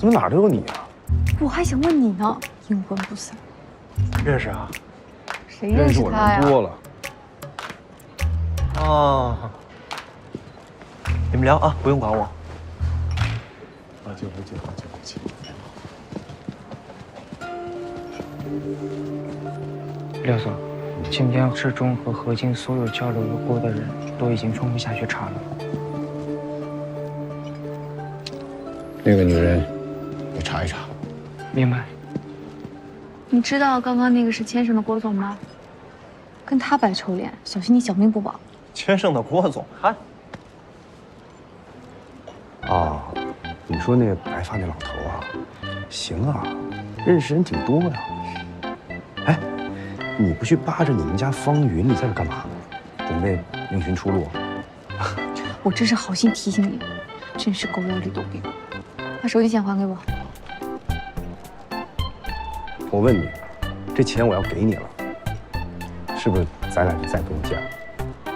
怎么哪儿都有你啊？我还想问你呢，阴魂不散。认识啊？谁认识我他呀？人多了。哦，你们聊啊，不用管我。回去。廖总，今天志忠和何静所有交流过的人都已经冲不下去查了。那个女人，你查一查。明白。你知道刚刚那个是签上的郭总吗？跟他摆臭脸，小心你小命不保。签上的郭总，嗨，啊，你说那个白发那老头啊，行啊，认识人挺多呀。哎，你不去扒着你们家方云，你在这干嘛？准备另寻出路？我这是好心提醒你，真是狗咬吕洞宾。把手机钱还给我。我问你，这钱我要给你了，是不是咱俩就再不用见了？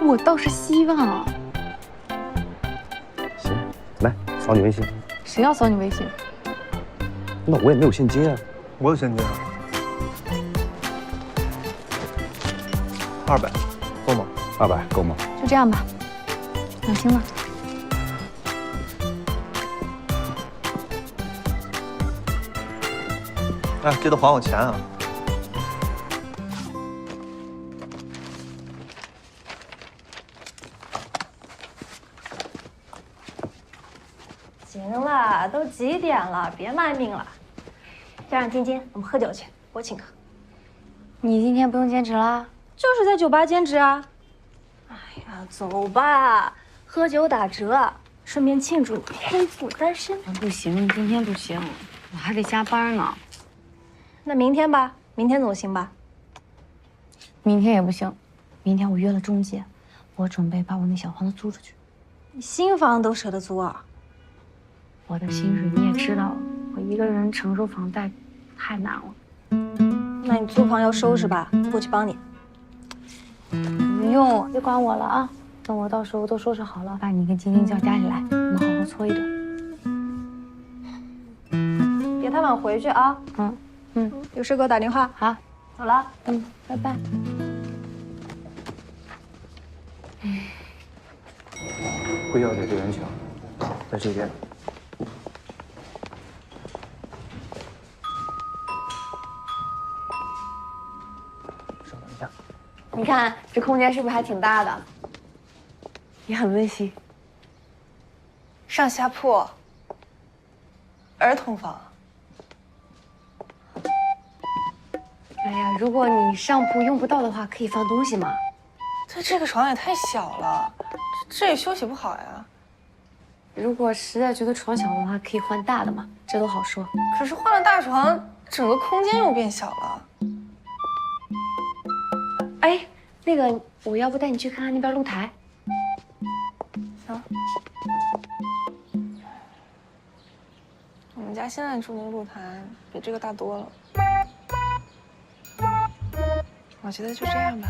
我倒是希望啊。行，来扫你微信。谁要扫你微信？那我也没有现金啊。我有现金啊，200，够吗？200够吗？就这样吧，两清了。哎，记得还我钱啊！行了，都几点了，别卖命了。叫上晶晶，我们喝酒去，我请客。你今天不用兼职啦？就是在酒吧兼职啊。哎呀，走吧，喝酒打折，顺便庆祝你恢复单身。不行，今天不行，我还得加班呢。那明天吧，明天总行吧？明天也不行，明天我约了中介，我准备把我那小房子租出去。你新房都舍得租啊？我的薪水你也知道，我一个人承受房贷太难了。那你租房要收拾吧，过去帮你。不用，别管我了啊！等我到时候都收拾好了，把你跟晶晶叫家里来，我们好好搓一顿。别太晚回去啊。有事给我打电话。好，走了。拜拜。会要的对人墙，在这边。稍等一下。你看这空间是不是还挺大的？也很温馨。上下铺，儿童房。哎呀，如果你上铺用不到的话，可以放东西嘛。这个床也太小了，这也休息不好呀。如果实在觉得床小的话，可以换大的嘛，这都好说。可是换了大床，整个空间又变小了。哎，那个，我要不带你去看看那边露台？行。我们家现在住那个露台比这个大多了。我觉得就这样吧。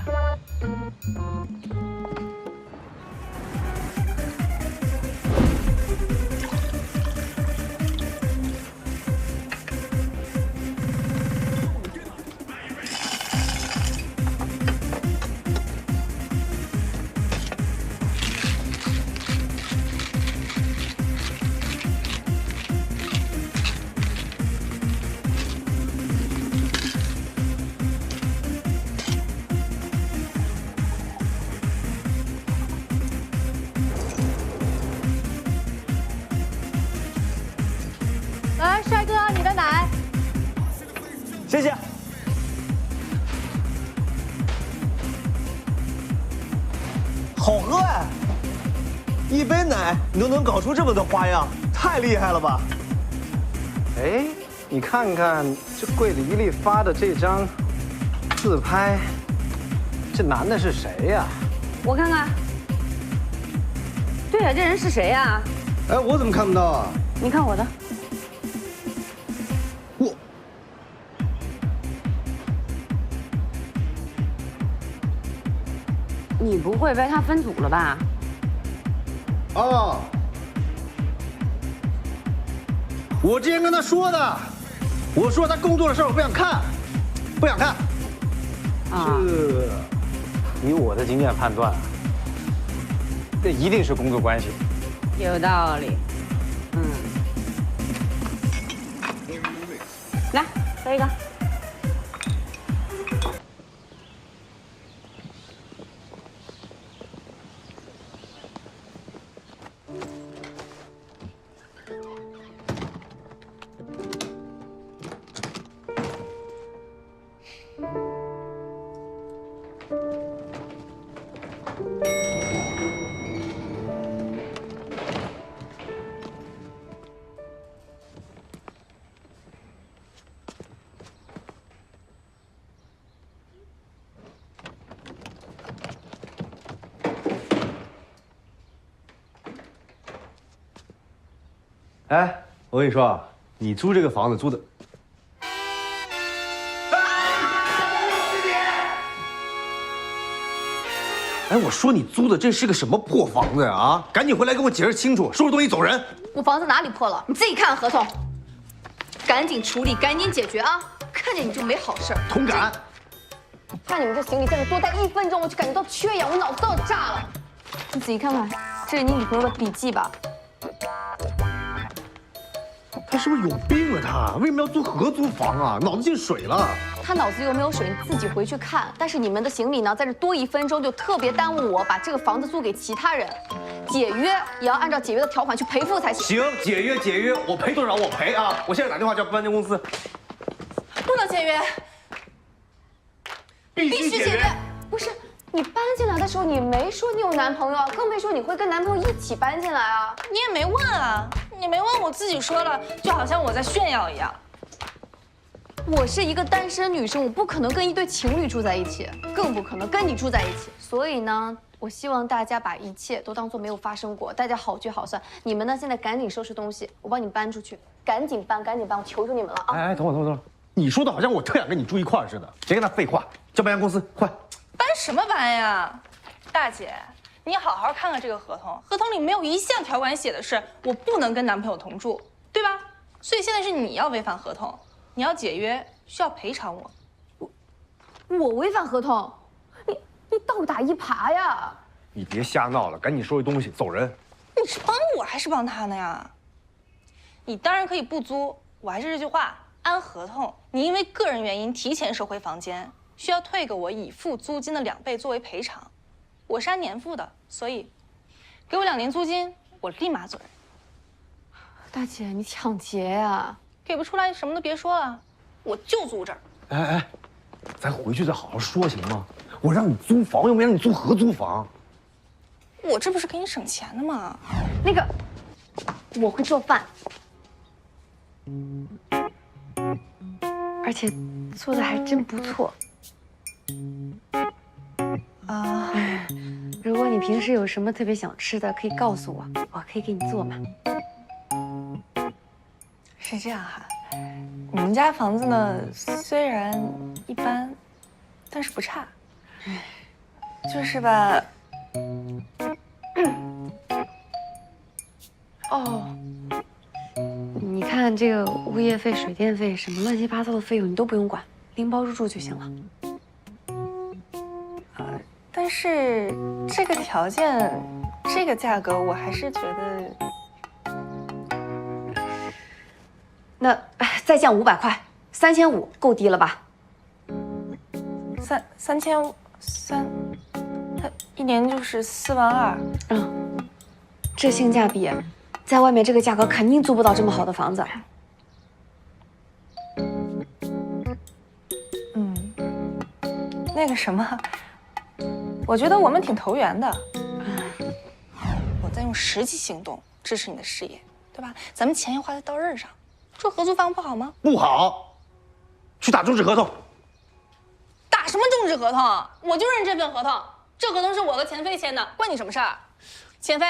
来，帅哥，你的奶。谢谢。好喝哎！一杯奶你都能搞出这么多花样，太厉害了吧！哎，你看看这柜子一力发的这张自拍，这男的是谁呀？我看看。对呀，这人是谁呀？哎，我怎么看不到啊？你看我的。我。你不会被他分组了吧？哦。我之前跟他说的，我说他工作的事儿我不想看，不想看。啊，以我的经验判断，这一定是工作关系。有道理。来，喝一个。哎，我跟你说啊，你租这个房子租的。哎，我说你租的这是个什么破房子呀？啊，赶紧回来跟我解释清楚，收拾东西走人。我房子哪里破了？你自己看合同，赶紧处理，赶紧解决啊！看见你就没好事儿。同感。看你们这行李在这多待1分钟，我就感觉到缺氧，我脑子都要炸了。你仔细看看，这是你女朋友的笔记吧？他是不是有病啊？他为什么要租合租房啊？脑子进水了。他脑子又没有水，你自己回去看。但是你们的行李呢，在这多1分钟，就特别耽误我把这个房子租给其他人。解约也要按照解约的条款去赔付才行。行，解约，我赔多少我赔啊！我现在打电话叫搬家公司。不能解约，必须解约。不是你搬进来的时候，你没说你有男朋友，更没说你会跟男朋友一起搬进来啊。你也没问啊，你没问我自己说了，就好像我在炫耀一样。我是一个单身女生，我不可能跟一对情侣住在一起，更不可能跟你住在一起。所以呢，我希望大家把一切都当作没有发生过，大家好聚好散。你们呢，现在赶紧收拾东西，我帮你搬出去，赶紧搬，我求求你们了啊！哎，等会儿，你说的好像我特想跟你住一块儿似的，别跟他废话，叫搬家公司，快！搬什么搬呀，大姐，你好好看看这个合同，合同里没有一项条款写的是我不能跟男朋友同住，对吧？所以现在是你要违反合同，你要解约，需要赔偿我。我违反合同？你倒打一耙呀！你别瞎闹了，赶紧收拾东西走人。你是帮我还是帮他呢呀？你当然可以不租，我还是这句话，按合同，你因为个人原因提前收回房间，需要退给我已付租金的2倍作为赔偿。我是按年付的，所以给我2年租金，我立马走人。大姐，你抢劫呀！给不出来什么都别说了，我就租这儿。哎，咱回去再好好说行吗？我让你租房，又没让你租合租房。我这不是给你省钱的吗？那个，我会做饭，而且做的还真不错。啊，如果你平时有什么特别想吃的，可以告诉我，我可以给你做嘛。是这样哈，你们家房子呢，虽然一般，但是不差。就是吧，哦，你看这个物业费、水电费什么乱七八糟的费用，你都不用管，拎包入住就行了。但是这个条件，这个价格，我还是觉得，那再降500块，3500够低了吧3500，他1年就是4万2。嗯，这性价比，在外面这个价格肯定租不到这么好的房子。那个什么，我觉得我们挺投缘的。我在用实际行动支持你的事业，对吧？咱们钱要花在刀刃上，住合租房不好吗？不好，去打终止合同。打什么终止合同？我就认这份合同，这合同是我和钱飞签的，关你什么事儿？钱飞，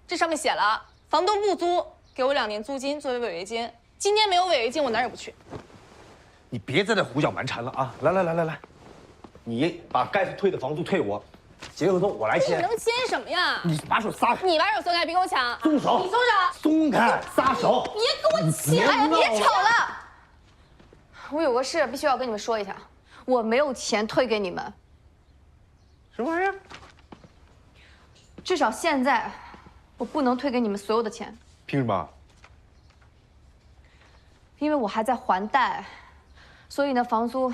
这上面写了，房东不租，给我2年租金作为违约金。今天没有违约金，我哪儿也不去。你别在这胡搅蛮缠了啊！来，你把该退的房租退我，解约合同我来签。你能签什么呀？你把手撒开！你把手松开，别给我抢！松手！你松手！松松开，撒手！别给我起来呀！别吵了！我有个事必须要跟你们说一下，我没有钱退给你们。什么玩意儿？至少现在，我不能退给你们所有的钱。凭什么？因为我还在还贷，所以呢，房租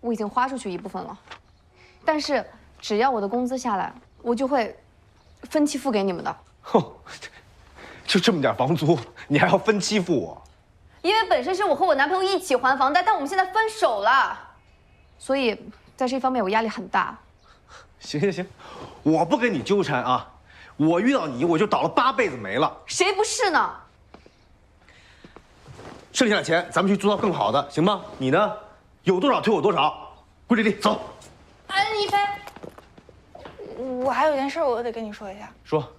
我已经花出去一部分了。但是只要我的工资下来，我就会分期付给你们的。哼，就这么点房租，你还要分期付我？因为本身是我和我男朋友一起还房贷，但我们现在分手了，所以在这方面我压力很大。行，我不跟你纠缠啊！我遇到你，我就倒了8辈子霉了。谁不是呢？剩下的钱咱们去租到更好的，行吗？你呢，有多少退我多少。顾丽丽，走。哎，一菲，我还有件事我得跟你说一下。说。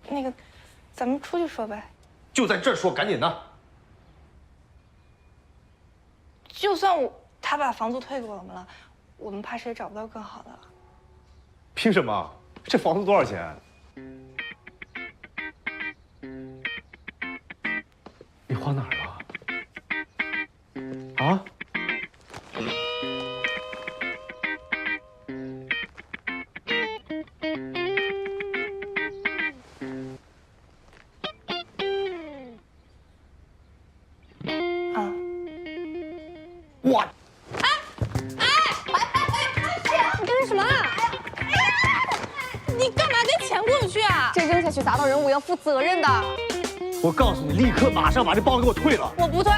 那个，咱们出去说呗。就在这儿说，赶紧的。就算他把房租退给我们了，我们怕是也找不到更好的了。凭什么？这房租多少钱？你花哪儿了？啊？我。你干什么啊？你干嘛跟钱过不去啊？这扔下去砸到人，我要负责任的。我告诉你，立刻马上把这包给我退了。我不退，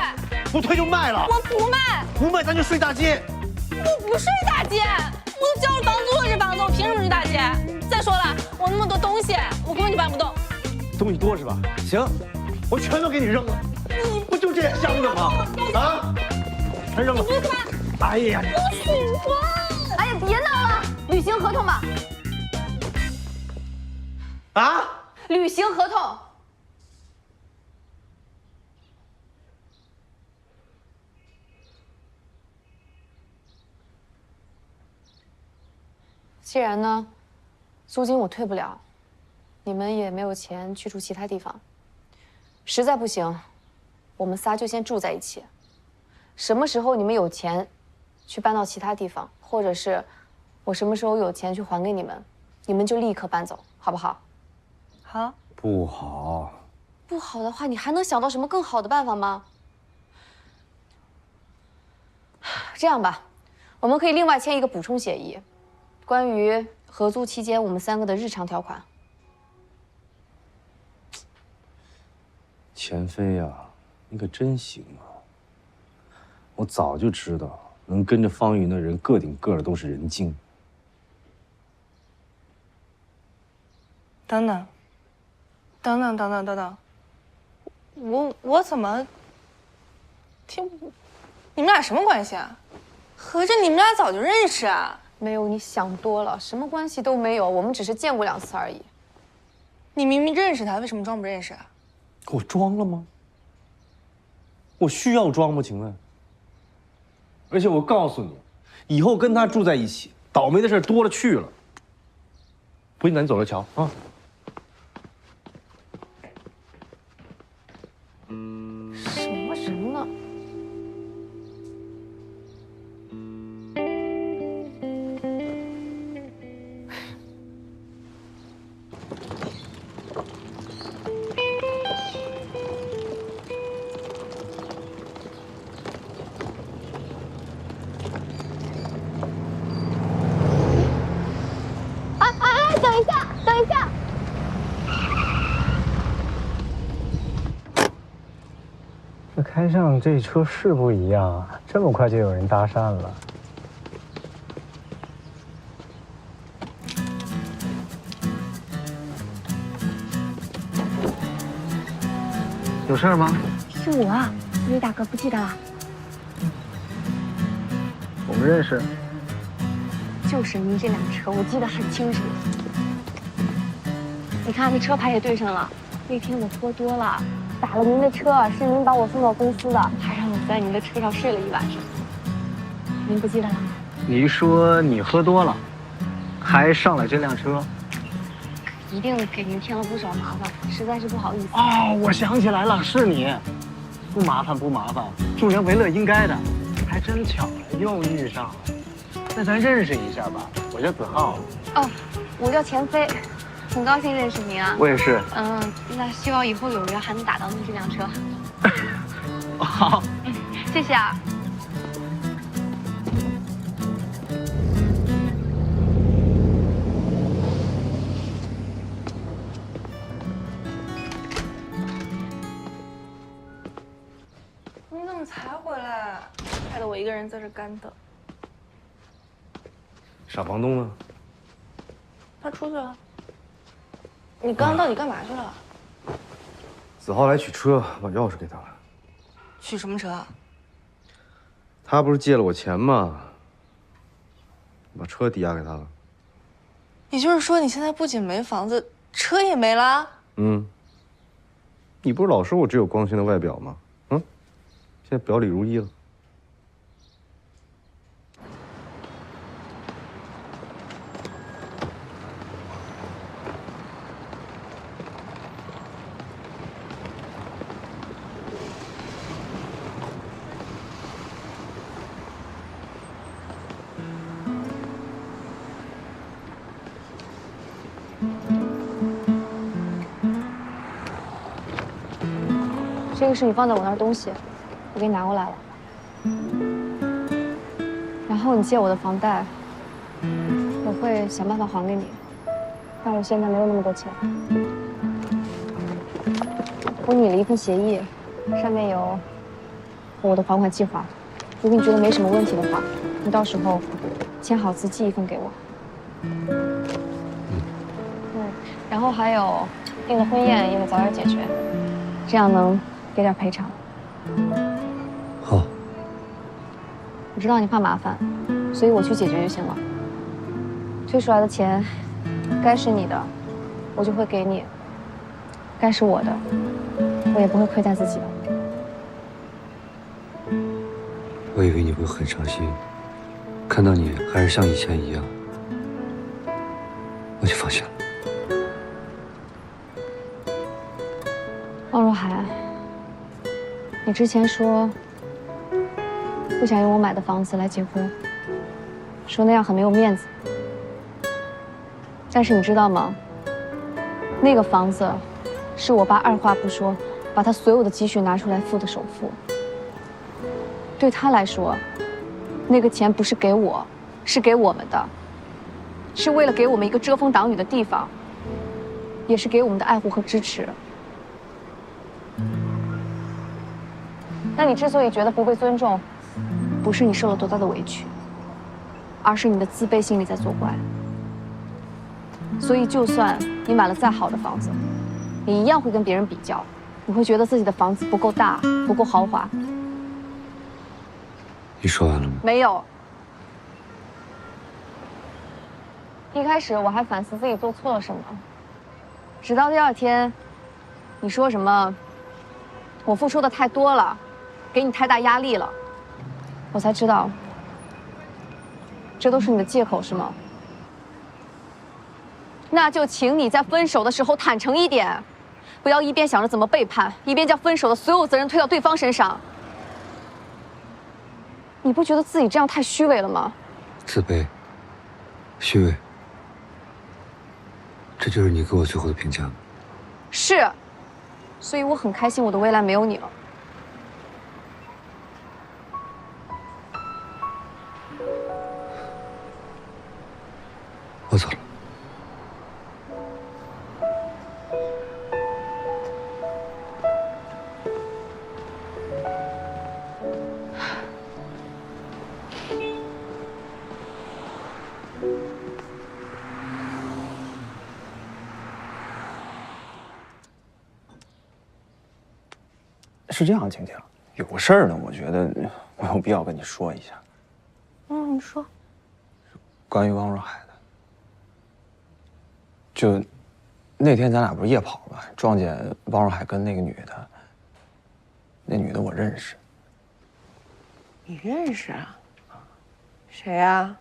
不退就卖了。我不卖，不卖咱就睡大街。我不睡大街，我都交了房租了，这房子我凭什么睡大街？再说了，我那么多东西，我根本就搬不动。东西多是吧？行，我全都给你扔了。你不就这香的吗？啊，全扔了。你不搬？哎呀，我喜欢。哎呀，别闹了，履行合同吧。啊？履行合同。既然呢，租金我退不了，你们也没有钱去住其他地方，实在不行，我们仨就先住在一起。什么时候你们有钱，去搬到其他地方，或者是我什么时候有钱去还给你们，你们就立刻搬走，好不好？好。不好。不好的话，你还能想到什么更好的办法吗？这样吧，我们可以另外签一个补充协议。关于合租期间我们3个的日常条款。钱飞呀，你可真行啊！我早就知道，能跟着方云的人个顶个的都是人精。等等，我怎么听？你们俩什么关系啊？合着你们俩早就认识啊？没有，你想多了，什么关系都没有，我们只是见过2次而已。你明明认识他，为什么装不认识啊？我装了吗？我需要装吗？请问？而且我告诉你，以后跟他住在一起，倒霉的事多了去了。不信咱走着瞧啊！什么人呢？等一下！这开上这车是不一样啊，这么快就有人搭讪了。有事吗？是我啊，李大哥不记得了？我们认识。就是您这辆车，我记得很清楚。你看，那车牌也对上了。那天我喝多了，打了您的车，是您把我送到公司的，还让我在您的车上睡了一晚上。您不记得了？你说你喝多了，还上了这辆车？一定给您添了不少麻烦，实在是不好意思。哦，我想起来了，是你。不麻烦不麻烦，助人为乐应该的。还真巧了，又遇上了。那咱认识一下吧，我叫子浩。哦，我叫钱飞，很高兴认识您啊。我也是。那希望以后有缘还能打到您这辆车。好，谢谢啊。你怎么才回来？害得我一个人在这干等。傻房东呢？他出去了。你刚刚到底干嘛去了？子浩来取车，把钥匙给他了。取什么车？他不是借了我钱吗？把车抵押给他了。也就是说，你现在不仅没房子，车也没了？嗯。你不是老说我只有光鲜的外表吗？现在表里如一了。这个是你放在我那儿东西，我给你拿过来了。然后你借我的房贷，我会想办法还给你，但我现在没有那么多钱。我拟了一份协议，上面有我的还款计划。如果你觉得没什么问题的话，你到时候签好字寄一份给我。然后还有订的婚宴也得早点解决，这样能给点赔偿。好。我知道你怕麻烦，所以我去解决就行了。退出来的钱，该是你的，我就会给你；该是我的，我也不会亏待自己的。我以为你会很伤心，看到你还是像以前一样，我就放心了。汪若涵，你之前说不想用我买的房子来结婚，说那样很没有面子。但是你知道吗？那个房子是我爸二话不说把他所有的积蓄拿出来付的首付。对他来说，那个钱不是给我，是给我们的，是为了给我们一个遮风挡雨的地方，也是给我们的爱护和支持。那你之所以觉得不被尊重，不是你受了多大的委屈，而是你的自卑心理在作怪。所以，就算你买了再好的房子，也一样会跟别人比较，你会觉得自己的房子不够大，不够豪华。你说完了吗？没有。一开始我还反思自己做错了什么，直到第二天，你说什么我付出的太多了，给你太大压力了，我才知道，这都是你的借口，是吗？那就请你在分手的时候坦诚一点，不要一边想着怎么背叛，一边将分手的所有责任推到对方身上。你不觉得自己这样太虚伪了吗？自卑、虚伪，这就是你给我最后的评价吗？是，所以我很开心我的未来没有你了。我走了。是这样，晴晴，有个事儿呢，我觉得我有必要跟你说一下。你说。关于汪若海的。就那天咱俩不是夜跑吗？撞见汪若海跟那个女的。那女的我认识。你认识啊？谁啊？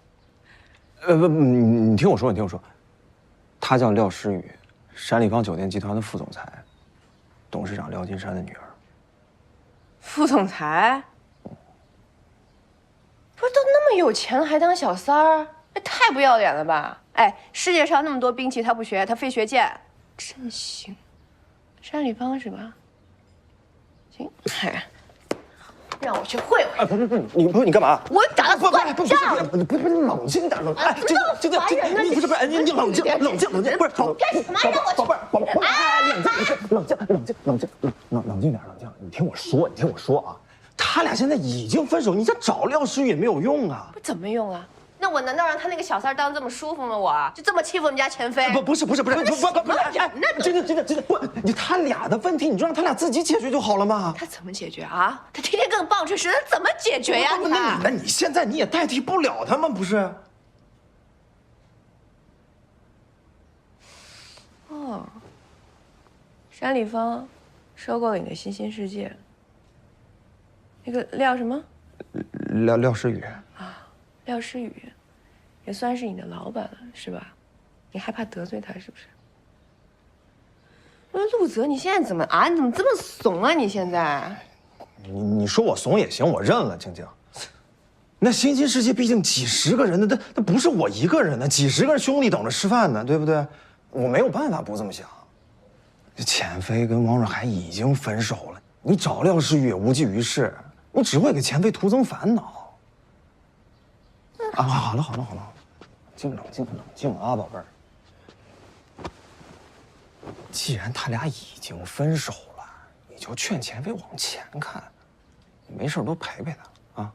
不，你听我说，她叫廖诗雨，山里坊酒店集团的副总裁，董事长廖金山的女儿。副总裁？不是都那么有钱了，还当小三儿？这太不要脸了吧！哎，世界上那么多兵器，他不学，他非学剑，真行。山里坊是吧？行，哎，让我去会会。不是，你干嘛？我打他算账。不是，冷静点，冷静。哎，这个，你不是，你冷静，不是，宝贝儿，哎，冷静点，你听我说啊，他俩现在已经分手，你再找廖诗雨也没有用啊。不怎么用啊？那我难道让他那个小三当这么舒服吗？我就这么欺负我们家钱飞？不是，真的，不，他俩的问题，你就让他俩自己解决就好了嘛。他怎么解决啊？他天天跟棒去吃，他怎么解决呀？那你现在你也代替不了他们，不是？哦，山里坊收购了你的新兴世界，那个廖什么？廖诗雨啊，廖诗雨，也算是你的老板了，是吧？你害怕得罪他，是不是？陆泽，你现在怎么啊？你怎么这么怂啊？你现在？你说我怂也行，我认了，静静。那新兴世界毕竟几十个人的，那不是我一个人呢，几十个兄弟等着吃饭呢，对不对？我没有办法不这么想。这钱飞跟王若涵已经分手了，你找廖诗雨也无济于事，你只会给钱飞徒增烦恼。啊，好了，冷静啊，宝贝儿。既然他俩已经分手了，你就劝钱飞往前看，你没事多陪陪他啊。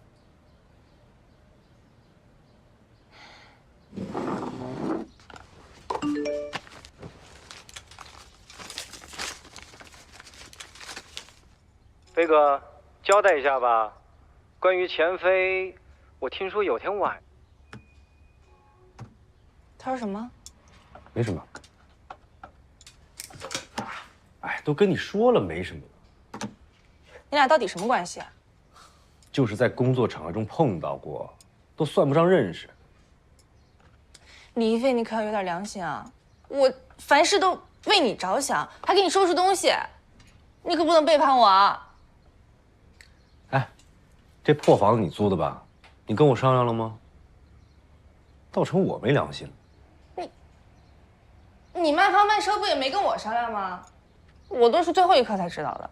飞哥，交代一下吧，关于钱飞，我听说有天晚。他说什么？没什么。哎，都跟你说了没什么。你俩到底什么关系啊？就是在工作场合中碰到过，都算不上认识。李一飞，你可要有点良心啊！我凡事都为你着想，还给你收拾东西，你可不能背叛我啊！哎，这破房子你租的吧？你跟我商量了吗？倒成我没良心了。你卖房卖车不也没跟我商量吗？我都是最后一刻才知道的。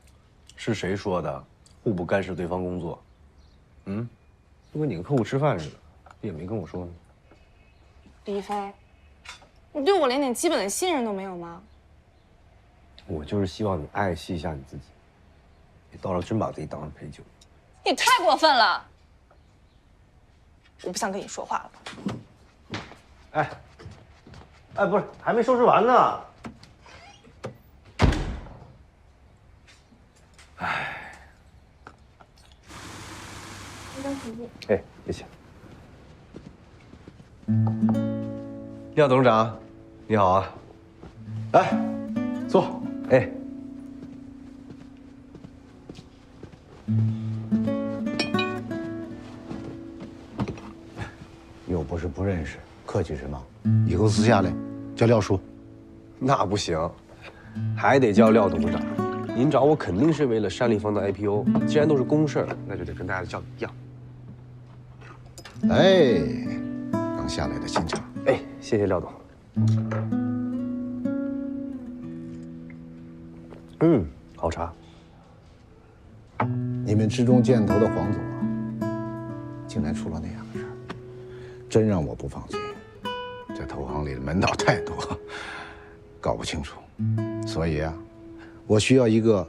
是谁说的？互不干涉对方工作。嗯，就跟你跟客户吃饭似的，也没跟我说呢。李一飞，你对我连点基本的信任都没有吗？我就是希望你爱惜一下你自己，别到时候真把自己当成陪酒。你太过分了！我不想跟你说话了。哎，不是，还没收拾完呢。哎，别谢。廖董事长，你好啊！来，坐。哎，又不是不认识，客气什么？以后私下来叫廖叔。那不行，还得叫廖董事长。您找我肯定是为了山立方的 IPO， 既然都是公事儿，那就得跟大家叫一样。哎，刚下来的新茶。哎，谢谢廖董。好茶。你们之中箭头的黄总啊，竟然出了那样的事儿，真让我不放心。这投行里的门道太多，搞不清楚。所以啊，我需要一个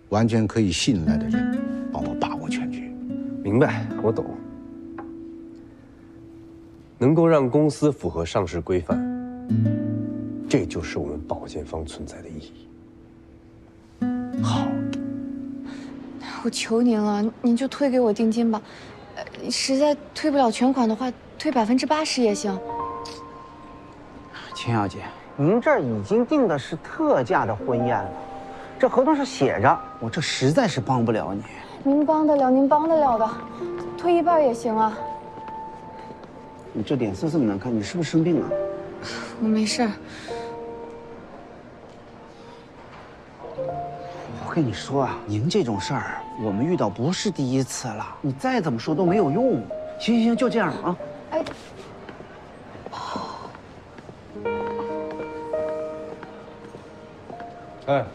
完全可以信赖的人，帮我把握全局。明白，我懂。能够让公司符合上市规范，这就是我们保健方存在的意义。好，我求您了，您就退给我定金吧。实在退不了全款的话，退80%也行。秦小姐，您这儿已经定的是特价的婚宴了，这合同是写着，我这实在是帮不了你。您帮得了，您帮得了的，退1半也行啊。你这脸色这么难看，你是不是生病了？我没事儿。我跟你说啊，您这种事儿我们遇到不是第一次了，你再怎么说都没有用。行行行，就这样啊。哎，哎，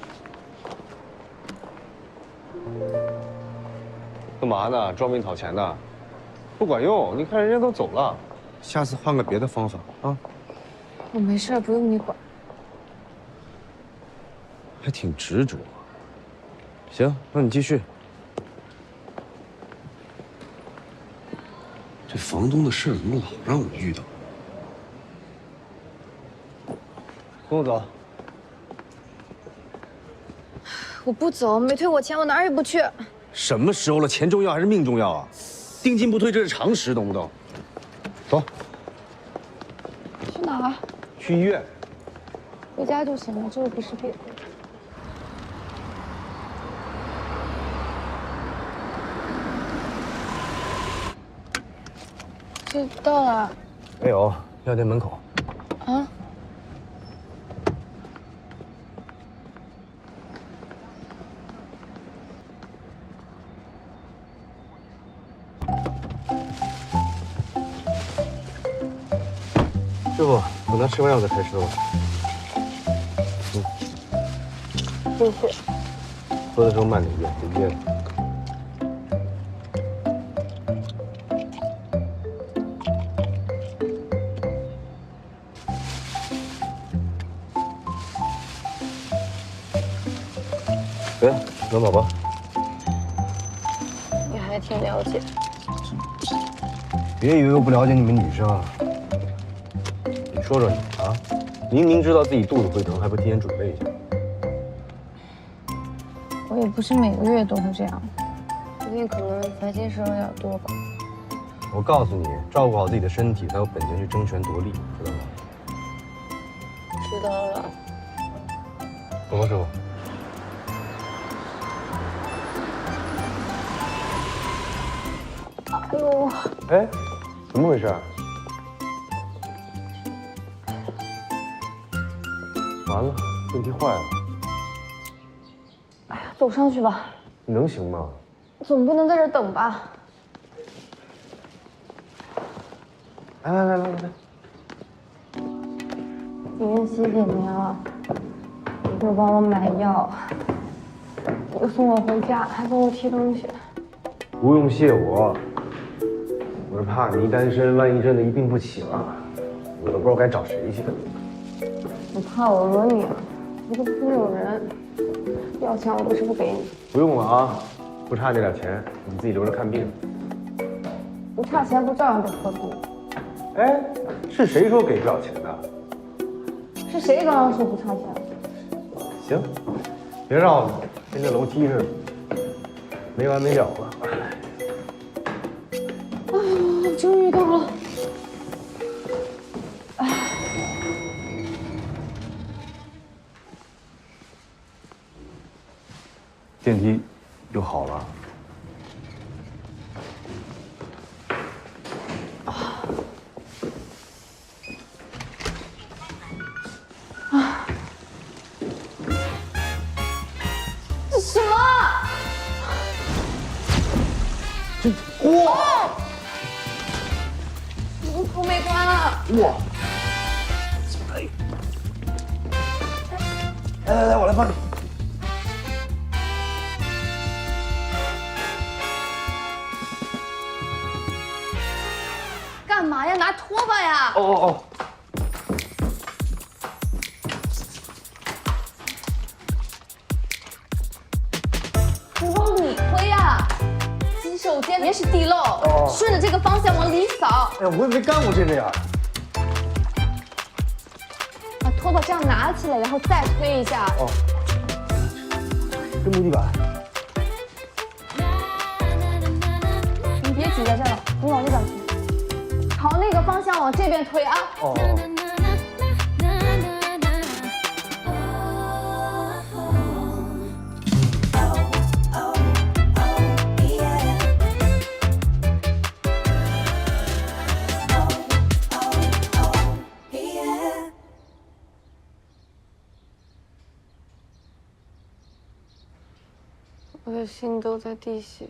干嘛呢？装病讨钱呢？不管用，你看人家都走了，下次换个别的方法啊。我没事，不用你管。还挺执着。行，那你继续。这房东的事儿怎么老让我遇到？跟我走。我不走，没退我钱，我哪儿也不去。什么时候了？钱重要还是命重要啊？定金不退，这是常识，懂不懂？走。去哪儿？去医院。回家就行了，这又不是病。就到了。没有，药店门口。啊？师傅，等他吃完药再开车吧。谢谢。喝的时候慢点咽，别噎着。哎，暖宝宝。你还挺了解。别以为我不了解你们女生啊！你说说你啊，明明知道自己肚子会疼，还不提前准备一下？我也不是每个月都会这样，最近可能烦心事有点多吧。我告诉你，照顾好自己的身体，才有本钱去争权夺利，知道吗？知道了。走吧，师傅。哎呦！哎，怎么回事？完了，电梯坏了。哎呀，走上去吧。你能行吗？总不能在这儿等吧？来，今天谢谢你啊，你又帮我买药，又送我回家，还帮我提东西。不用谢我，我是怕你一单身，万一真的一病不起了，我都不知道该找谁去。你怕我讹你啊？我都不是那种人，要钱我都是不给你。不用了啊，不差这点钱，你自己留着看病。不差钱不照样得合并？哎，是谁说给不了钱的？是谁刚刚说不差钱？行，别绕了，跟这楼梯似的，没完没了了。啊，终于到了。电梯又好了。什么？哇！门口没关啊！哇！来，我来帮你。干嘛呀？拿拖把呀！哦。你往里推呀！洗手间里面是地漏，顺着这个方向往里扫。哎呀，我也没干过这个呀。把拖把这样拿起来，然后再推一下。哦。这木地板。你别挤在这儿了，你往那边推，朝那个方向往这边推啊。哦。我的心都在滴血。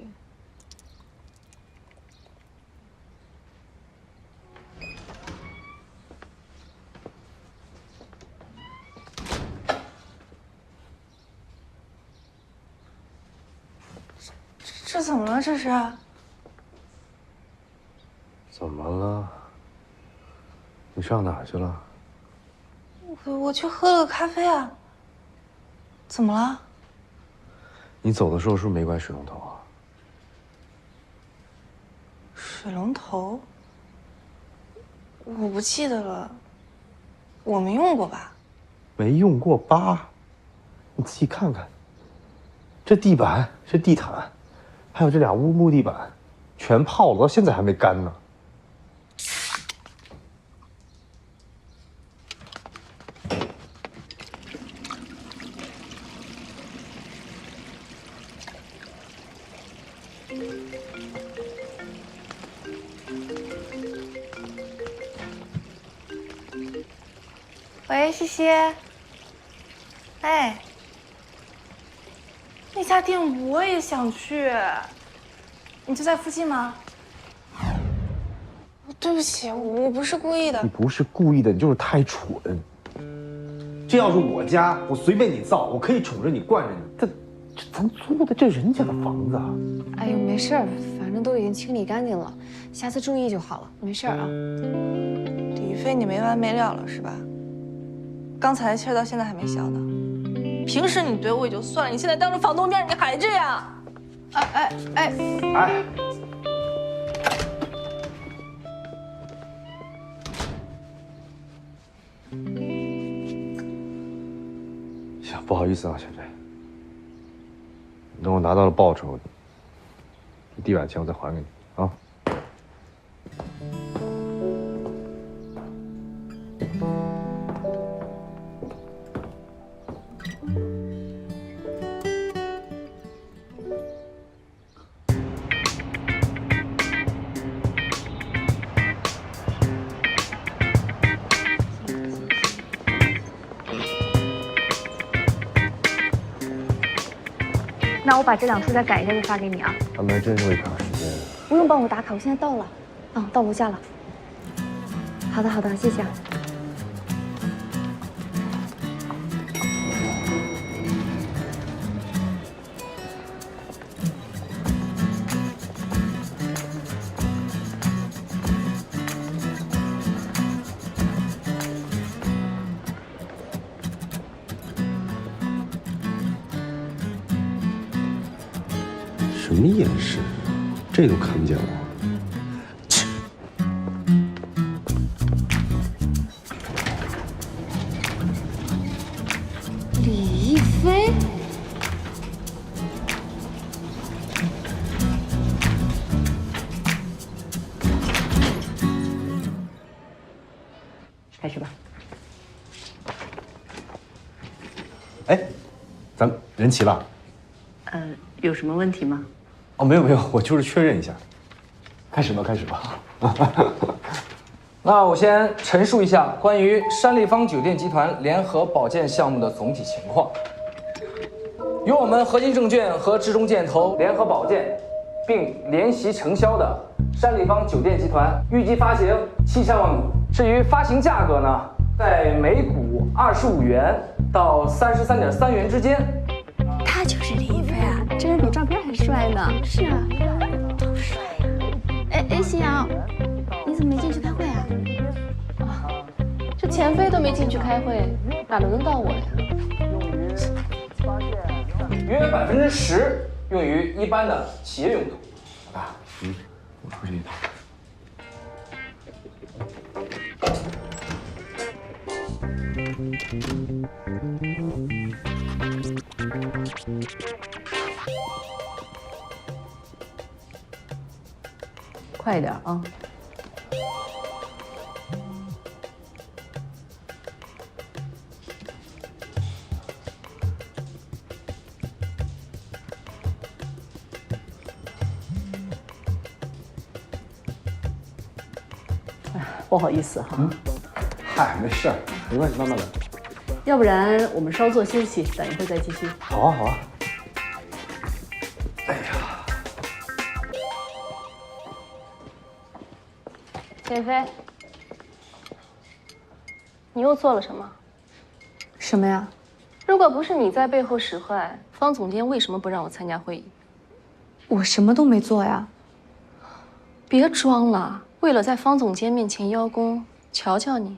这怎么了？这是？怎么了？你上哪儿去了？我去喝了个咖啡啊。怎么了？你走的时候是不是没关水龙头啊？水龙头？我不记得了，我没用过吧？没用过吧？你仔细看看，这地板、这地毯，还有这俩屋木地板，全泡了，到现在还没干呢。喂，西西。哎，那家店我也想去，你就在附近吗？对不起，我不是故意的。你不是故意的，你就是太蠢。这要是我家，我随便你造，我可以宠着你、惯着你。这咱租的，这人家的房子啊。哎呦，没事儿，反正都已经清理干净了，下次注意就好了，没事儿啊。理费你没完没了了是吧？刚才的气儿到现在还没消呢。平时你怼我也就算了，你现在当着房东面你还这样。哎！行，不好意思啊，小珍。等我拿到了报酬，这地板钱我再还给你啊。那我把这2处再改一下就发给你啊。他们还真是会卡时间。不用帮我打卡，我现在到了，到楼下了。好的，谢谢啊。什么眼神？这都看不见我。李亦菲，开始吧。哎，咱们人齐了。有什么问题吗？哦，没有，我就是确认一下。开始吧。那我先陈述一下关于山立方酒店集团联合保荐项目的总体情况。由我们合金证券和智中建投联合保荐，并联席承销的山立方酒店集团预计发行7000万股。至于发行价格呢，在每股25元到33.3元之间。他就是李亦菲啊，真人比照片还帅呢。是啊，多帅呀！哎，夕阳，你怎么没进去开会啊？这前妃都没进去开会，哪轮得到我呀？约10%用于一般的企业用途。我出去一趟。快一点啊！不好意思哈。嗨，没事儿，没关系，慢慢来。要不然我们稍作休息，等一会儿再继续。好啊。简飞，你又做了什么？什么呀？如果不是你在背后使坏，方总监为什么不让我参加会议？我什么都没做呀。别装了，为了在方总监面前邀功，瞧瞧你，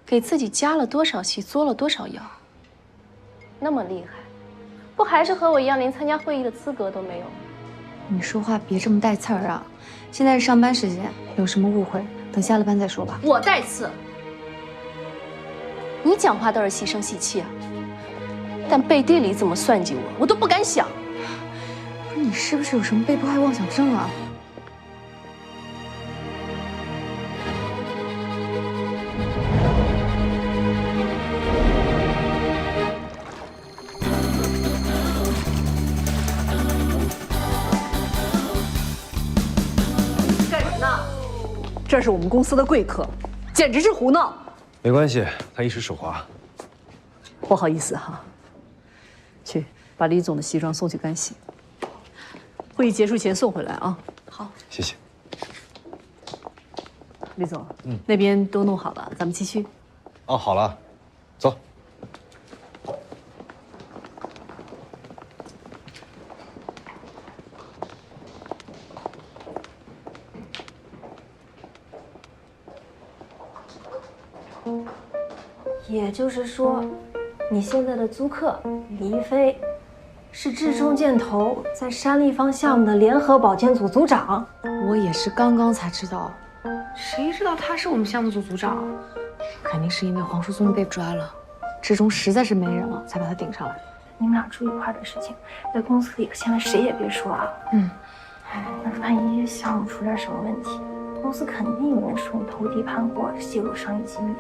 给自己加了多少戏，作了多少妖。那么厉害，不还是和我一样，连参加会议的资格都没有？你说话别这么带刺儿啊！现在是上班时间，有什么误会，等下了班再说吧。我带刺，你讲话倒是细声细气啊，但背地里怎么算计我，我都不敢想。不是你是不是有什么被迫害妄想症啊？干什么呢？这是我们公司的贵客，简直是胡闹。没关系，他一时手滑。不好意思哈，去把李总的西装送去干洗。会议结束前送回来啊。好，谢谢。李总，那边都弄好了，咱们继续。哦，好了，走。也就是说，你现在的租客李一飞，是至中建投在山立方项目的联合保健组组长。我也是刚刚才知道，谁知道他是我们项目组组长？肯定是因为黄淑尊被抓了，志忠实在是没人了，才把他顶上来。你们俩住一块的事情，在公司里可千万谁也别说啊。那万一项目出点什么问题，公司肯定有人说你投地盘货，泄露商业机密。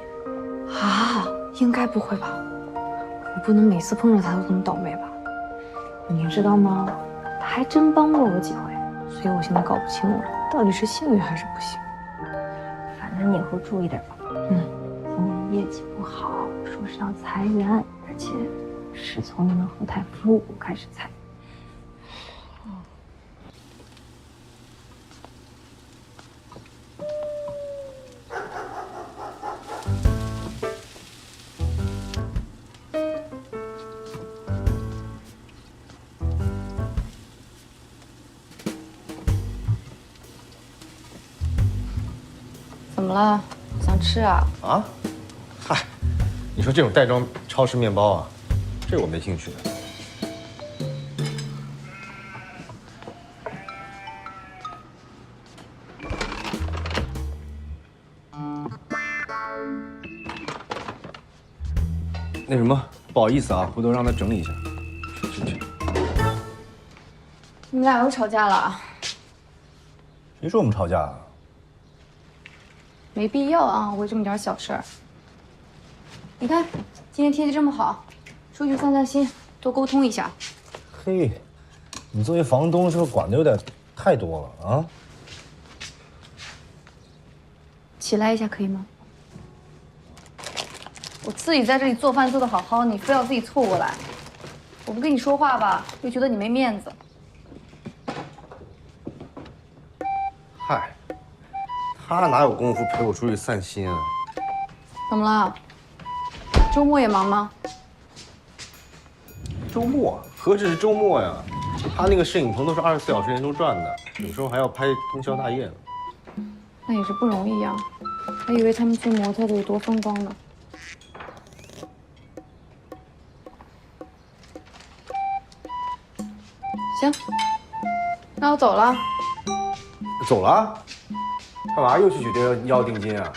啊，应该不会吧？我不能每次碰着他都这么倒霉吧？你知道吗？他还真帮过我几回，所以我现在搞不清了，到底是幸运还是不幸。反正你以后注意点吧。今年业绩不好，说是要裁员，而且是从你们后台服务部开始裁。怎么了？想吃啊？啊？嗨，你说这种袋装超市面包啊，这我没兴趣。那什么，不好意思啊，回头让他整理一下。去。你们俩又吵架了？谁说我们吵架了？没必要啊，为这么点小事儿。你看，今天天气这么好，出去散散心，多沟通一下。嘿，你作为房东是不是管的有点太多了啊？起来一下可以吗？我自己在这里做饭做得好好，你非要自己凑过来，我不跟你说话吧，又觉得你没面子。嗨，他哪有功夫陪我出去散心啊？怎么了？周末也忙吗？周末何止是周末呀？他那个摄影棚都是24小时连轴转的，有时候还要拍通宵大夜呢。那也是不容易啊，还以为他们做模特的有多风光呢。行，那我走了。走了？干嘛又去酒店要定金啊？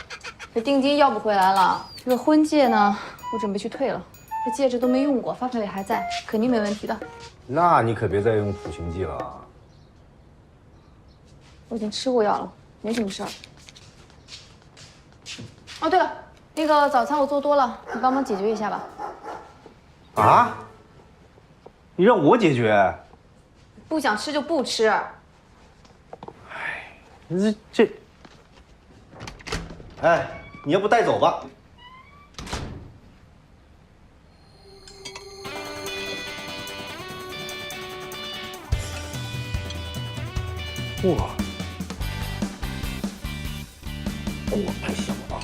这定金要不回来了，这个婚戒呢，我准备去退了。这戒指都没用过，发票也还在，肯定没问题的。那你可别再用苦情计了啊！我已经吃过药了，没什么事儿。哦，对了，那个早餐我做多了，你帮忙解决一下吧。啊？你让我解决？不想吃就不吃。这，哎，你要不带走吧？哇！哇，太小了。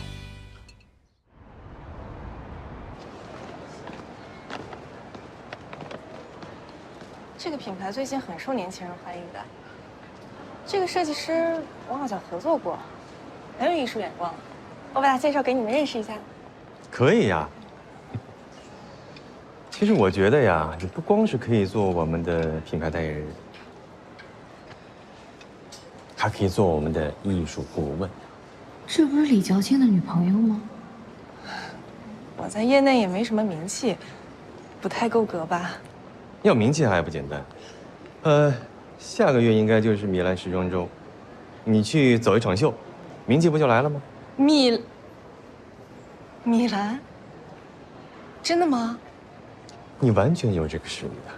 这个品牌最近很受年轻人欢迎的。这个设计师我好像合作过，很有艺术眼光。我把他介绍给你们认识一下。可以呀。其实我觉得呀，你不光是可以做我们的品牌代言人，还可以做我们的艺术顾问。这不是李娇庆的女朋友吗？我在业内也没什么名气，不太够格吧？要名气还不简单。下个月应该就是米兰时装周，你去走一场秀，名气不就来了吗？米兰？真的吗？你完全有这个实力的。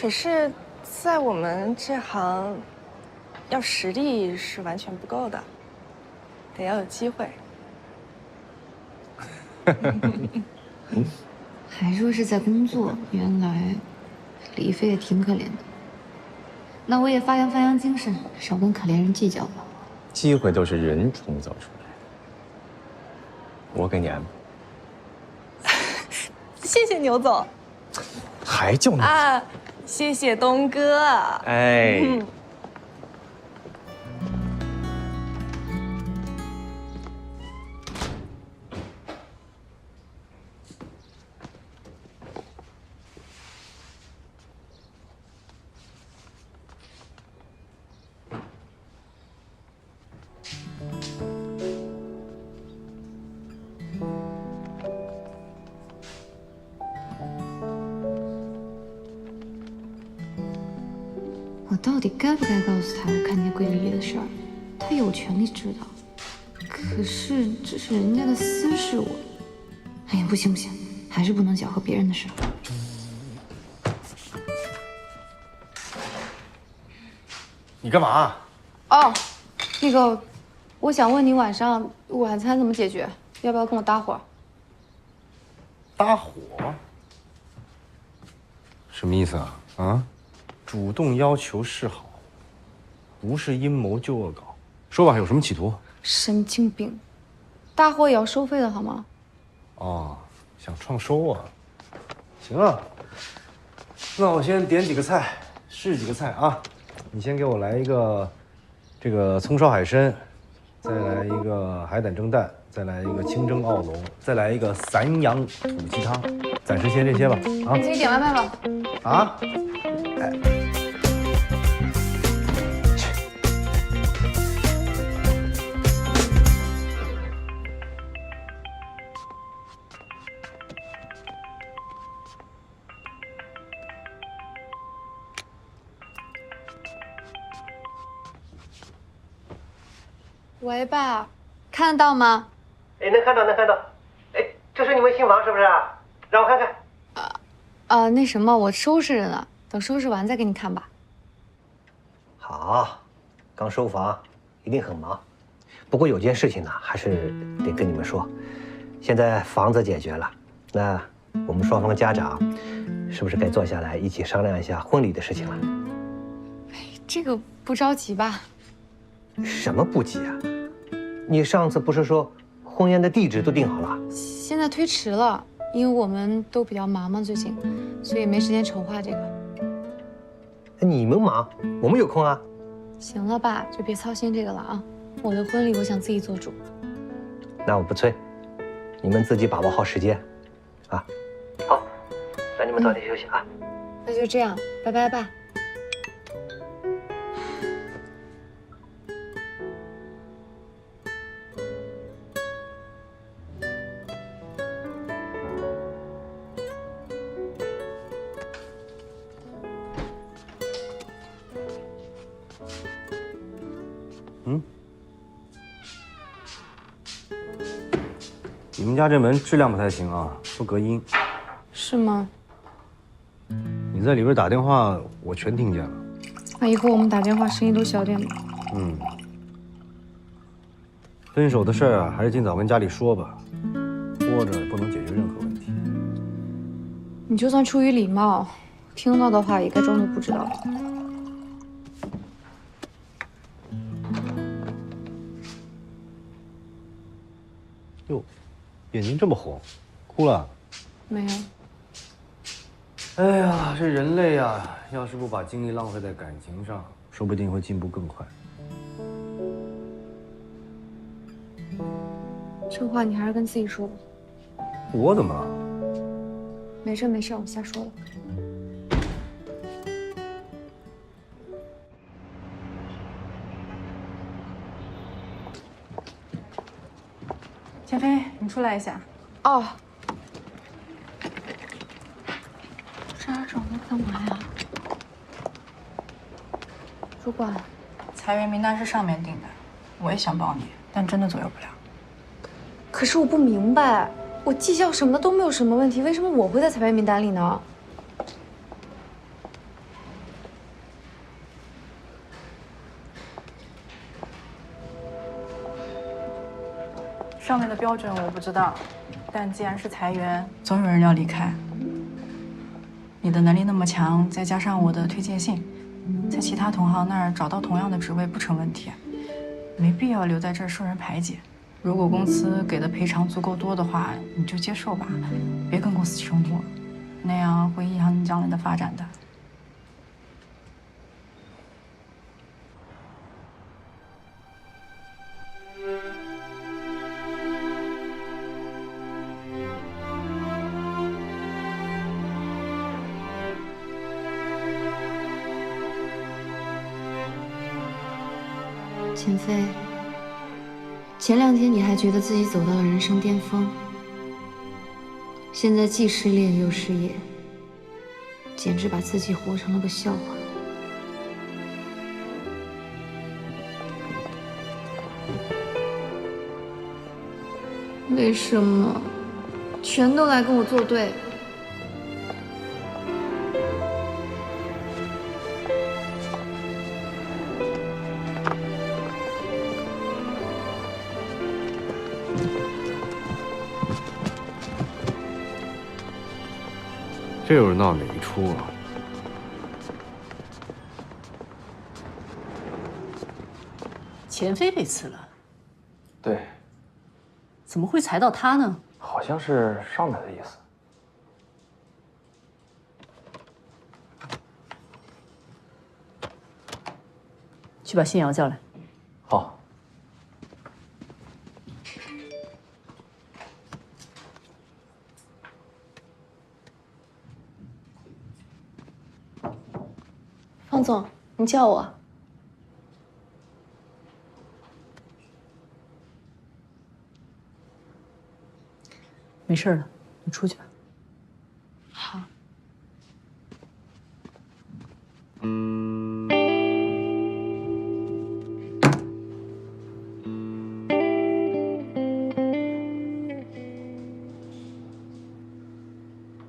可是，在我们这行，要实力是完全不够的，得要有机会。还说是在工作，原来李飞也挺可怜的。那我也发扬精神，少跟可怜人计较吧。机会都是人创造出来的，我给你安排。谢谢牛总。还叫你啊？谢谢东哥。哎。我到底该不该告诉他我看见桂丽丽的事儿？他有权利知道，可是这是人家的私事，我……哎呀，不行，还是不能搅和别人的事。你干嘛？哦，那个，我想问你晚上晚餐怎么解决？要不要跟我搭伙？搭伙？什么意思啊？啊？主动要求示好，不是阴谋就恶搞。说吧，有什么企图？神经病！搭伙也要收费的好吗？哦，想创收啊？行啊，那我先点几个菜，试几个菜啊。你先给我来一个这个葱烧海参，再来一个海胆蒸蛋，再来一个清蒸澳龙，再来一个散养土鸡汤。暂时先这些吧。啊，你自己点外卖吧。啊？哎。喂，爸，看得到吗？哎，能看到。哎，这是你们新房是不是？让我看看。那什么，我收拾着呢，等收拾完再给你看吧。好，刚收房，一定很忙。不过有件事情呢，还是得跟你们说。现在房子解决了，那我们双方家长是不是该坐下来一起商量一下婚礼的事情了？这个不着急吧？什么不急啊？你上次不是说婚宴的地址都定好了？现在推迟了，因为我们都比较忙嘛，最近，所以没时间筹划这个。你们忙，我们有空啊。行了，爸，就别操心这个了啊。我的婚礼我想自己做主。那我不催，你们自己把握好时间，啊。好，那你们早点休息啊。那就这样，拜拜，爸。你们家这门质量不太行啊，不隔音。是吗？你在里边打电话，我全听见了。那以后我们打电话声音都小点吧。分手的事儿啊，还是尽早跟家里说吧，拖着不能解决任何问题。你就算出于礼貌，听到的话也该装作不知道。哟，眼睛这么红，哭了？没有。哎呀，这人类啊，要是不把精力浪费在感情上，说不定会进步更快。这话你还是跟自己说吧。我怎么了？没事没事，我瞎说了。钱飞，你出来一下。哦。这还找我干嘛呀？主管，裁员名单是上面定的，我也想帮你，但真的左右不了。可是我不明白，我绩效什么都没有什么问题，为什么我会在裁员名单里呢？上面的标准我不知道，但既然是裁员，总有人要离开。你的能力那么强，再加上我的推荐信，在其他同行那儿找到同样的职位不成问题，没必要留在这儿受人排挤。如果公司给的赔偿足够多的话，你就接受吧，别跟公司起冲突，那样会影响你将来的发展的。钱飞，前2天你还觉得自己走到了人生巅峰，现在既失恋又失业，简直把自己活成了个笑话。为什么全都来跟我作对？这又是闹哪一出啊？钱飞被辞了，对，怎么会裁到他呢？好像是上面的意思。去把信瑶叫来。好。方总，你叫我。没事了，你出去吧。好。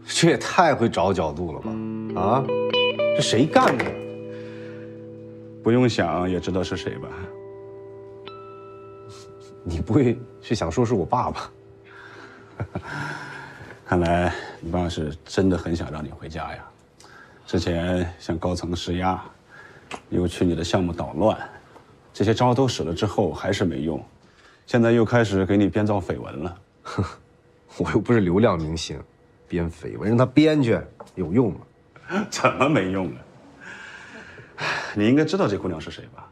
这也太会找角度了吧？啊，这谁干的？不用想也知道是谁吧？你不会是想说是我爸爸？看来你爸是真的很想让你回家呀。之前向高层施压，又去你的项目捣乱，这些招都使了之后还是没用，现在又开始给你编造绯闻了。我又不是流量明星，编绯闻让他编去有用吗？怎么没用啊？你应该知道这姑娘是谁吧？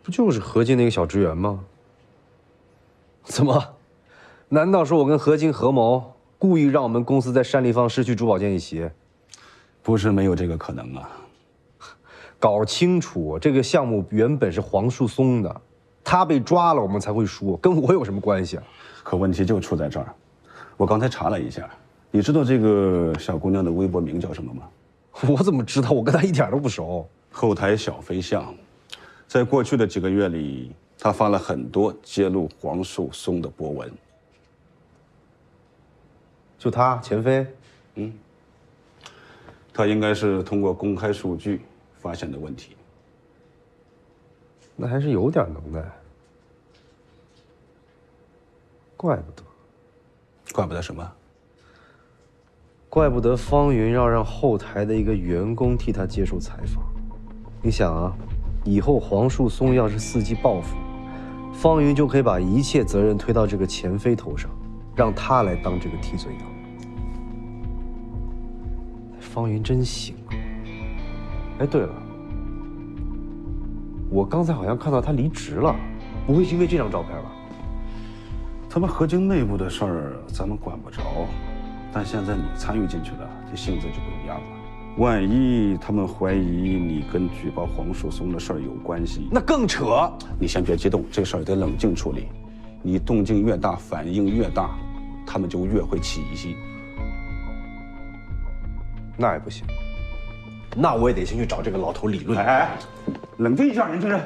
不就是何静那个小职员吗？怎么？难道说我跟何静合谋，故意让我们公司在单立方失去珠宝件一席？不是没有这个可能啊。搞清楚，这个项目原本是黄树松的，他被抓了，我们才会输，跟我有什么关系啊？可问题就出在这儿。我刚才查了一下，你知道这个小姑娘的微博名叫什么吗？我怎么知道？我跟她一点都不熟。后台小飞象，在过去的几个月里，她发了很多揭露黄树松的博文。就她，钱飞？她应该是通过公开数据发现的问题。那还是有点能耐。怪不得。怪不得什么？怪不得方云要让后台的一个员工替他接受采访。你想啊，以后黄树松要是伺机报复，方云就可以把一切责任推到这个钱飞头上，让他来当这个替罪羊。方云真行啊！哎，对了，我刚才好像看到他离职了，不会是因为这张照片吧？他们合金内部的事儿咱们管不着，但现在你参与进去了，这性质就不一样了。万一他们怀疑你跟举报黄树松的事儿有关系，那更扯。你先别激动，这事儿得冷静处理。你动静越大，反应越大，他们就越会起疑心。那也不行，那我也得先去找这个老头理论。哎，冷静一下，年轻人。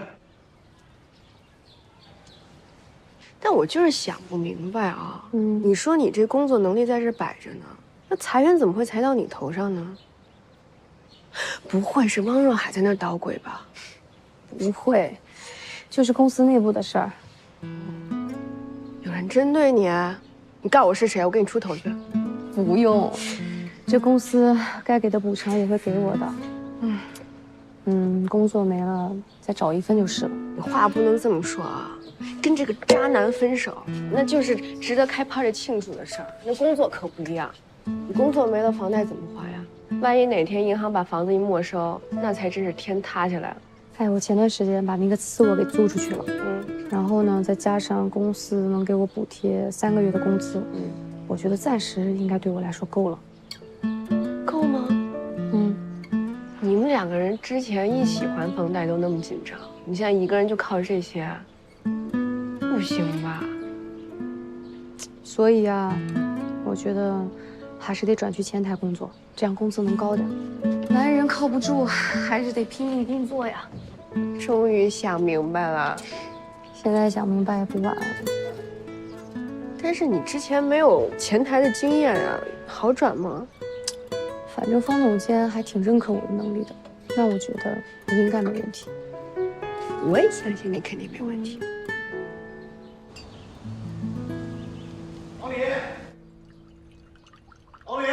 但我就是想不明白啊，你说你这工作能力在这摆着呢，那裁员怎么会裁到你头上呢？不会是汪若海在那儿捣鬼吧？不会，就是公司内部的事儿。有人针对你啊？你告我是谁，我给你出头去。不用，这公司该给的补偿也会给我的。工作没了再找一份就是了。你话不能这么说啊！跟这个渣男分手，那就是值得开 party 庆祝的事儿。那工作可不一样，你工作没了，房贷怎么还呀？万一哪天银行把房子一没收，那才真是天塌下来了。哎，我前段时间把那个次卧给租出去了，然后呢，再加上公司能给我补贴3个月的工资，我觉得暂时应该对我来说够了。够吗？你们2个人之前一起还房贷都那么紧张，你现在一个人就靠这些，不行吧？所以啊，我觉得还是得转去前台工作，这样工资能高点。男人靠不住，还是得拼命工作呀。终于想明白了，现在想明白也不晚。但是你之前没有前台的经验啊，好转吗？反正方总监还挺认可我的能力的，那我觉得应该没问题。我也相信你肯定没问题。老李，老李，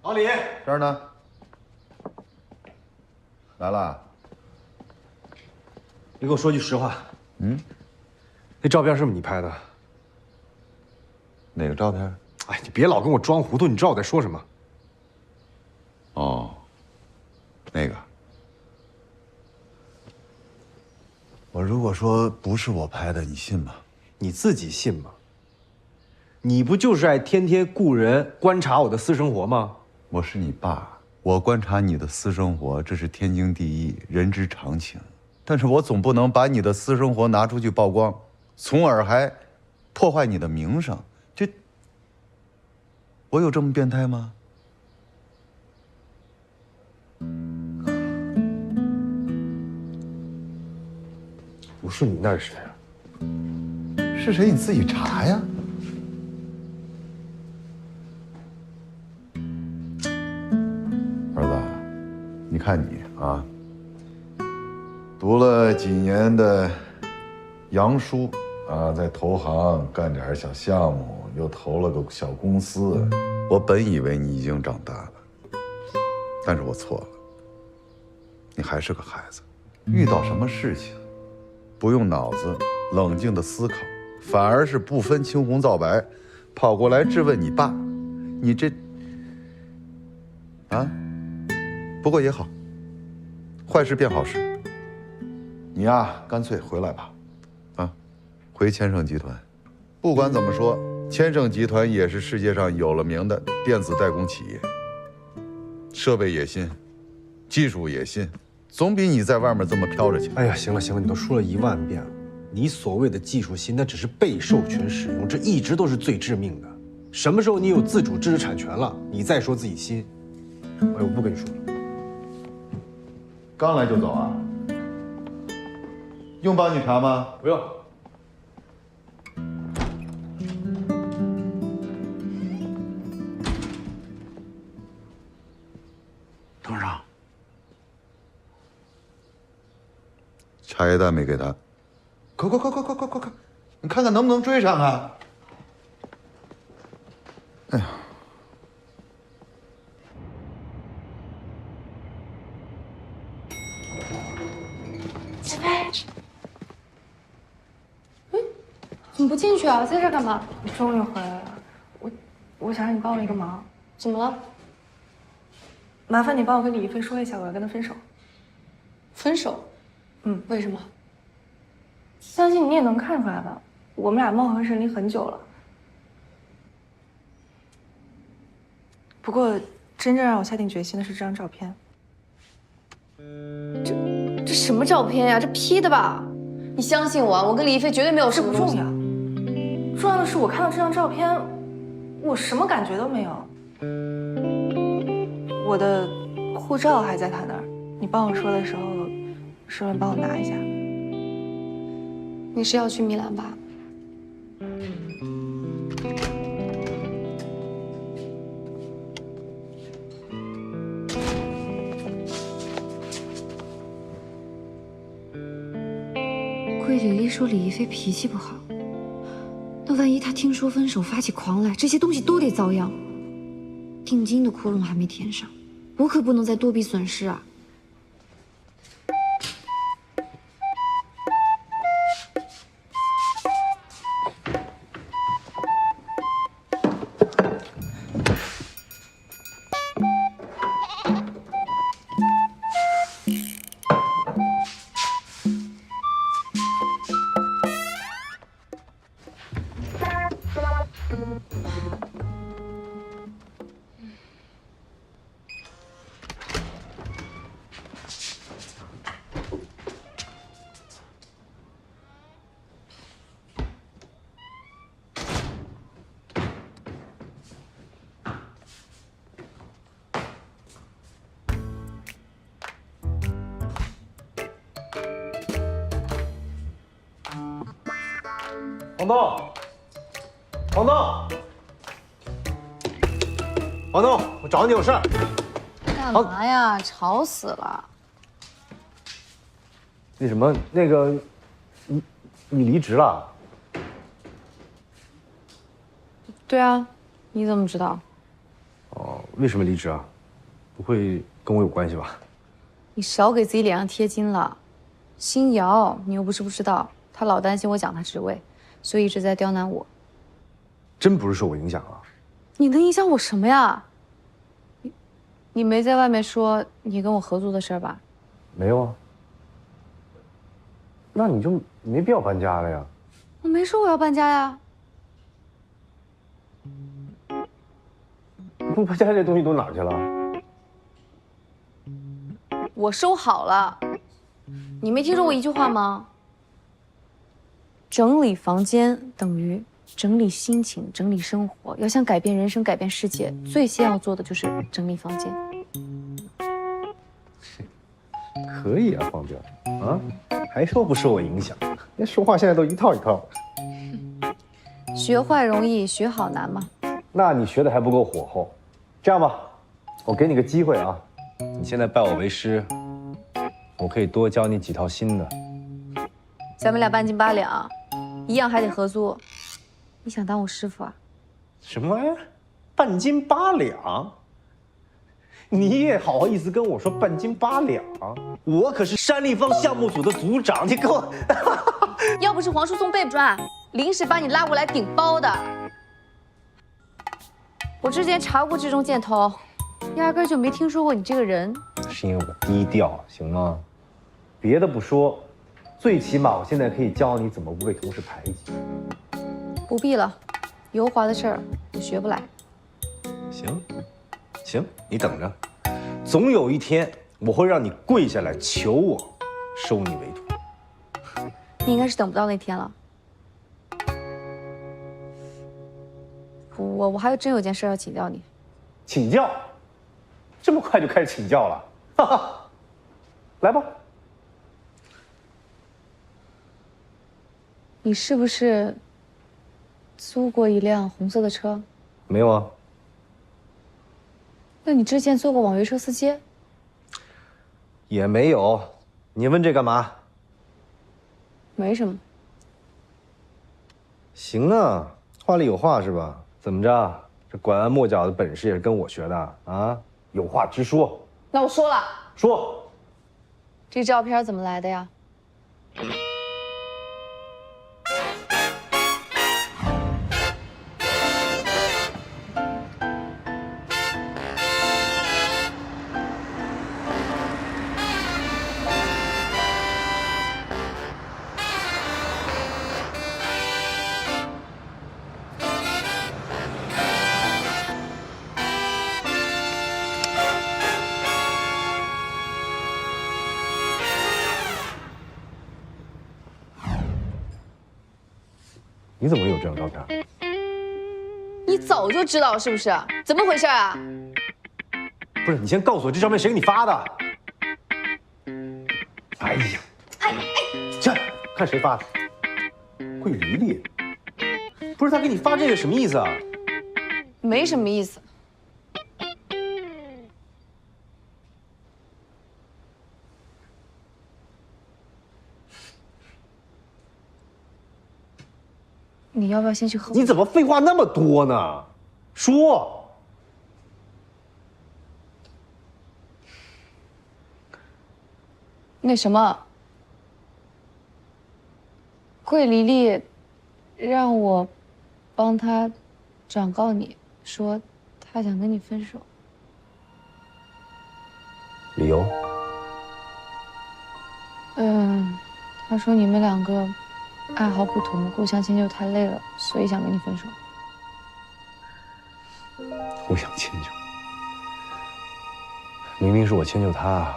老李，这儿呢。来了。你给我说句实话，那照片是不是你拍的？哪个照片？哎，你别老跟我装糊涂，你知道我在说什么？哦，那个。我如果说不是我拍的，你信吗？你自己信吗？你不就是爱天天雇人观察我的私生活吗？我是你爸，我观察你的私生活，这是天经地义，人之常情。但是我总不能把你的私生活拿出去曝光，从而还破坏你的名声。我有这么变态吗？不是你，那是谁啊？是谁？你自己查呀。儿子，你看你啊，读了几年的洋书啊，在投行干点小项目，又投了个小公司。我本以为你已经长大了，但是我错了。你还是个孩子，遇到什么事情，不用脑子冷静的思考，反而是不分青红皂白，跑过来质问你爸，你这啊？不过也好，坏事变好事。你呀，干脆回来吧，啊，回千盛集团。不管怎么说，千盛集团也是世界上有了名的电子代工企业，设备也新，技术也新，总比你在外面这么飘着强。哎呀，行了行了，你都说了1万遍了。你所谓的技术新，那只是被授权使用，这一直都是最致命的。什么时候你有自主知识产权了，你再说自己新。哎，我不跟你说了。刚来就走啊？用帮你查吗？不用。董事长，茶叶蛋没给他。快！你看看能不能追上啊？哎呀！子飞，你不进去啊？在这干嘛？你终于回来了，我想让你帮我一个忙。怎么了？麻烦你帮我跟李一飞说一下，我要跟他分手。分手？嗯，为什么？相信你也能看出来吧，我们俩貌合神离很久了。不过，真正让我下定决心的是这张照片。这什么照片呀？这 P 的吧？你相信我，我跟李一飞绝对没有什么这不重要，重要的是我看到这张照片，我什么感觉都没有。我的护照还在他那儿，你帮我说的时候，顺便帮我拿一下。你是要去米兰吧？桂李丽说李一飞脾气不好，那万一他听说分手发起狂来，这些东西都得遭殃。定金的窟窿还没填上，我可不能再多笔损失啊！黄东，黄东，黄东，我找你有事儿。干嘛呀？吵死了！那什么，那个，你离职了？对啊，你怎么知道？哦，为什么离职啊？不会跟我有关系吧？你少给自己脸上贴金了。新瑶，你又不是不知道，他老担心我讲他职位，所以一直在刁难我。真不是受我影响啊？你能影响我什么呀？你没在外面说你跟我合租的事儿吧？没有啊。那你就没必要搬家了呀。我没说我要搬家呀。不搬家这东西都哪儿去了？我收好了。你没听说过一句话吗？整理房间等于整理心情，整理生活。要想改变人生，改变世界，最先要做的就是整理房间。可以啊，黄彪啊，还说不受我影响？那说话现在都一套一套的。学坏容易，学好难嘛。那你学的还不够火候。这样吧，我给你个机会啊，你现在拜我为师，我可以多教你几套新的。咱们俩半斤八两，一样还得合租。你想当我师傅啊？什么玩意儿？半斤八两？你也好意思跟我说半斤八两？我可是山立方项目组的组长，你给我……要不是黄淑松背不转，临时把你拉过来顶包的。我之前查过志中箭头，压根就没听说过你这个人。是因为我低调，行吗？别的不说，最起码我现在可以教你怎么不被同事排挤。不必了，油滑的事儿我学不来。行，行，你等着，总有一天我会让你跪下来求我收你为徒。你应该是等不到那天了。我还真有件事要请教你。请教？这么快就开始请教了？哈哈，来吧。你是不是租过一辆红色的车？没有啊。那你之前做过网约车司机？也没有。你问这干嘛？没什么。行啊，话里有话是吧？怎么着？这拐弯抹角的本事也是跟我学的啊！有话直说。那我说了。说。这照片怎么来的呀？你怎么有这张照片？你早就知道是不是？怎么回事啊？不是，你先告诉我这照片谁给你发的？哎呀，去看谁发的。桂离离，不是他给你发这个什么意思啊？没什么意思。你要不要先去喝？你怎么废话那么多呢？说。那什么，桂离离让我帮他转告你，说他想跟你分手。理由？他说你们两个爱好不同，互相迁就太累了，所以想跟你分手。互相迁就，明明是我迁就他。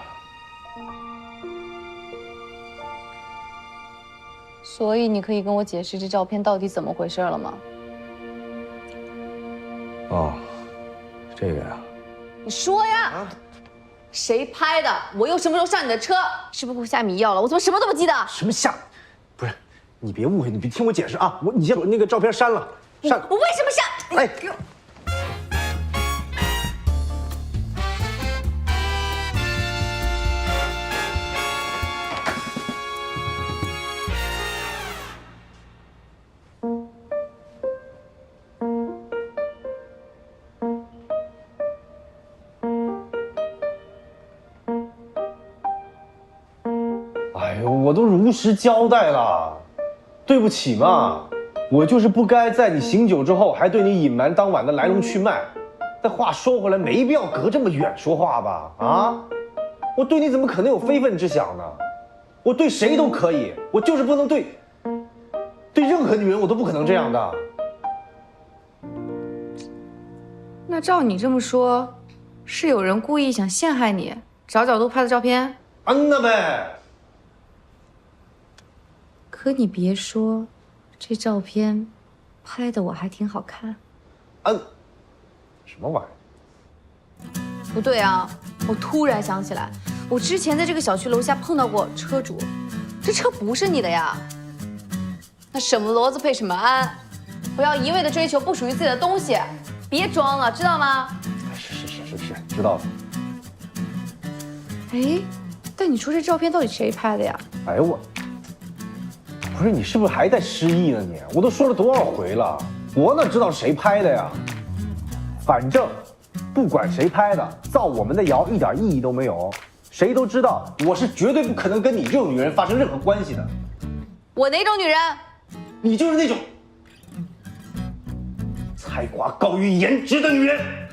所以你可以跟我解释这照片到底怎么回事了吗？哦，这个呀。你说呀。谁拍的？我又什么时候上你的车？是不是给我下迷药了？我怎么什么都不记得？什么下？不是，你别误会，你别听我解释啊！你先把那个照片删了，删。我为什么删？哎，给我。我都如实交代了，对不起嘛，我就是不该在你醒酒之后还对你隐瞒当晚的来龙去脉。但话说回来，没必要隔这么远说话吧？啊，我对你怎么可能有非分之想呢？我对谁都可以，我就是不能对任何女人我都不可能这样的。那照你这么说，是有人故意想陷害你，找角度拍的照片？那呗。可你别说，这照片拍的我还挺好看。什么玩意儿？不对啊！我突然想起来，我之前在这个小区楼下碰到过车主，这车不是你的呀。那什么骡子配什么鞍，不要一味的追求不属于自己的东西，别装了，知道吗？是，知道了。哎，但你说这照片到底谁拍的呀？哎呦我。不是你是不是还在失忆呢你？我都说了多少回了，我哪知道谁拍的呀？反正不管谁拍的，造我们的谣一点意义都没有。谁都知道我是绝对不可能跟你这种女人发生任何关系的。我哪种女人？你就是那种才华高于颜值的女人。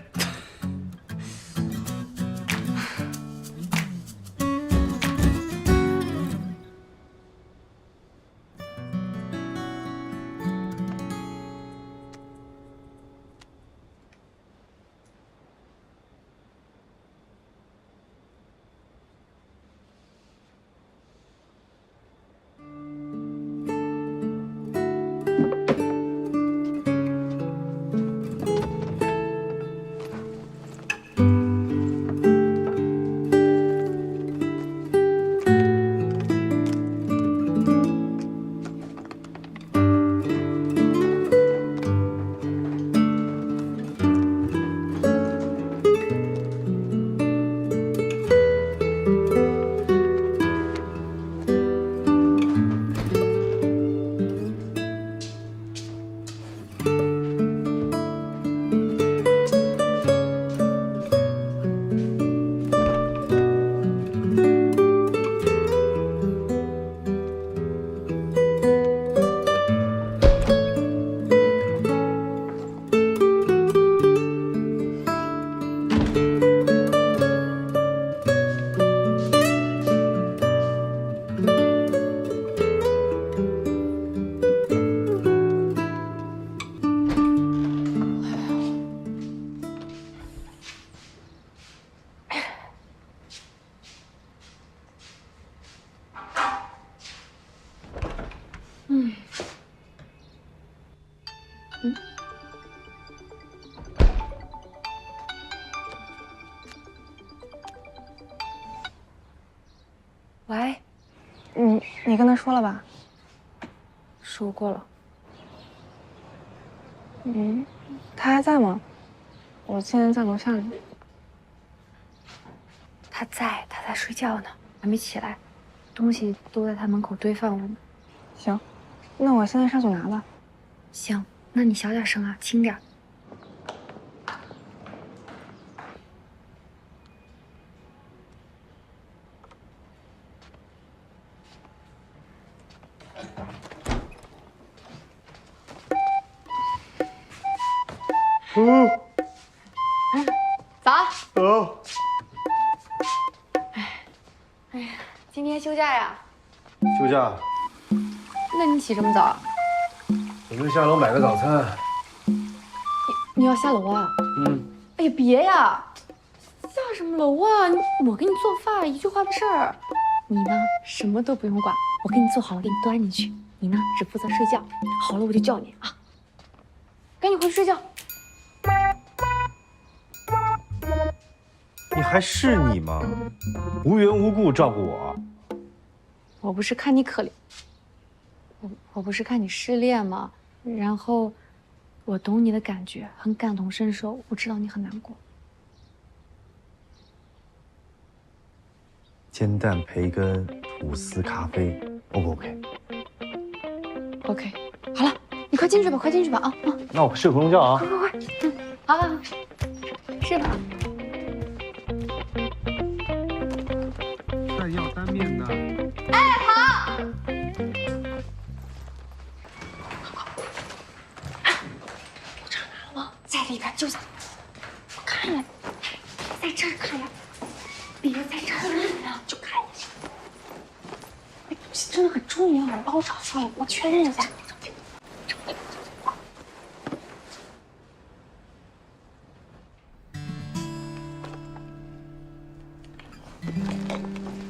喂，你跟他说了吧？说过了。他还在吗？我现在在楼下呢。他在睡觉呢，还没起来，东西都在他门口堆放着呢。行，那我现在上去拿吧。行，那你小点声啊，轻点。早。哦。哎呀，今天休假呀？休假。那你起这么早啊？准备下楼买个早餐。你要下楼啊？哎呀，别呀！下什么楼啊？我给你做饭，一句话的事儿。你呢，什么都不用管，我给你做好了，给你端进去。你呢，只负责睡觉。好了，我就叫你啊。赶紧回去睡觉。你还是你吗？无缘无故照顾我。我不是看你可怜，我不是看你失恋吗？然后，我懂你的感觉，很感同身受。我知道你很难过。煎蛋、培根、吐司、咖啡 ，O 不 OK？ OK， 好了，你快进去吧，快进去吧啊！那我睡回笼觉啊。快，好，睡吧。饭要单面的。哎，好。我这儿拿了吗？在里边，就在。我看一眼，在这儿看呀，别在这儿啊，就看一下。哎，东西真的很重要，帮我找出来，我确认一下。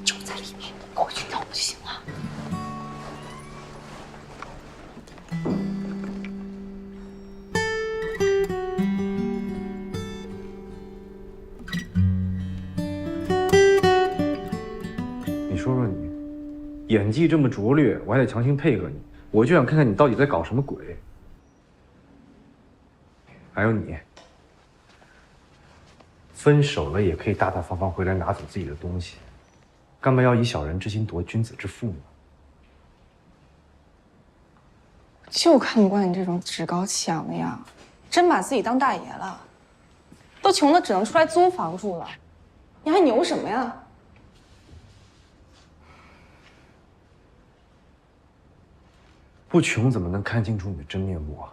就在里面，给我去找就行了。你说说你，演技这么拙劣，我还得强行配合你，我就想看看你到底在搞什么鬼。还有你，分手了也可以大大方方回来拿走自己的东西，干嘛要以小人之心夺君子之腹呢？就看不惯你这种趾高气扬的样，真把自己当大爷了。都穷的只能出来租房住了，你还牛什么呀？不穷怎么能看清楚你的真面目啊？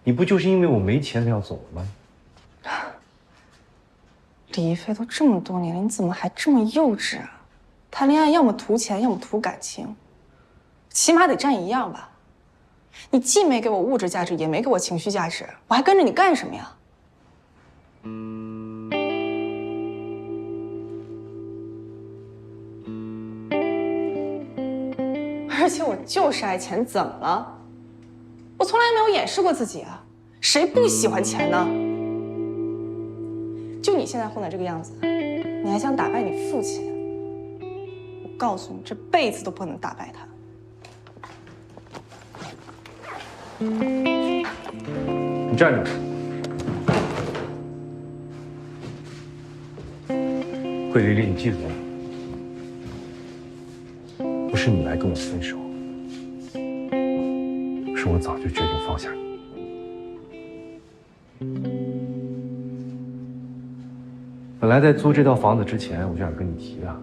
你不就是因为我没钱才要走了吗？李一飞都这么多年了，你怎么还这么幼稚啊？谈恋爱要么图钱，要么图感情，起码得占一样吧。你既没给我物质价值，也没给我情绪价值，我还跟着你干什么呀？而且我就是爱钱，怎么了？我从来没有掩饰过自己啊，谁不喜欢钱呢？就你现在混的这个样子，你还想打败你父亲？我告诉你，这辈子都不能打败他。你站着。桂丽丽，你记住了，不是你来跟我分手，是我早就决定放下你。本来在租这套房子之前，我就想跟你提啊，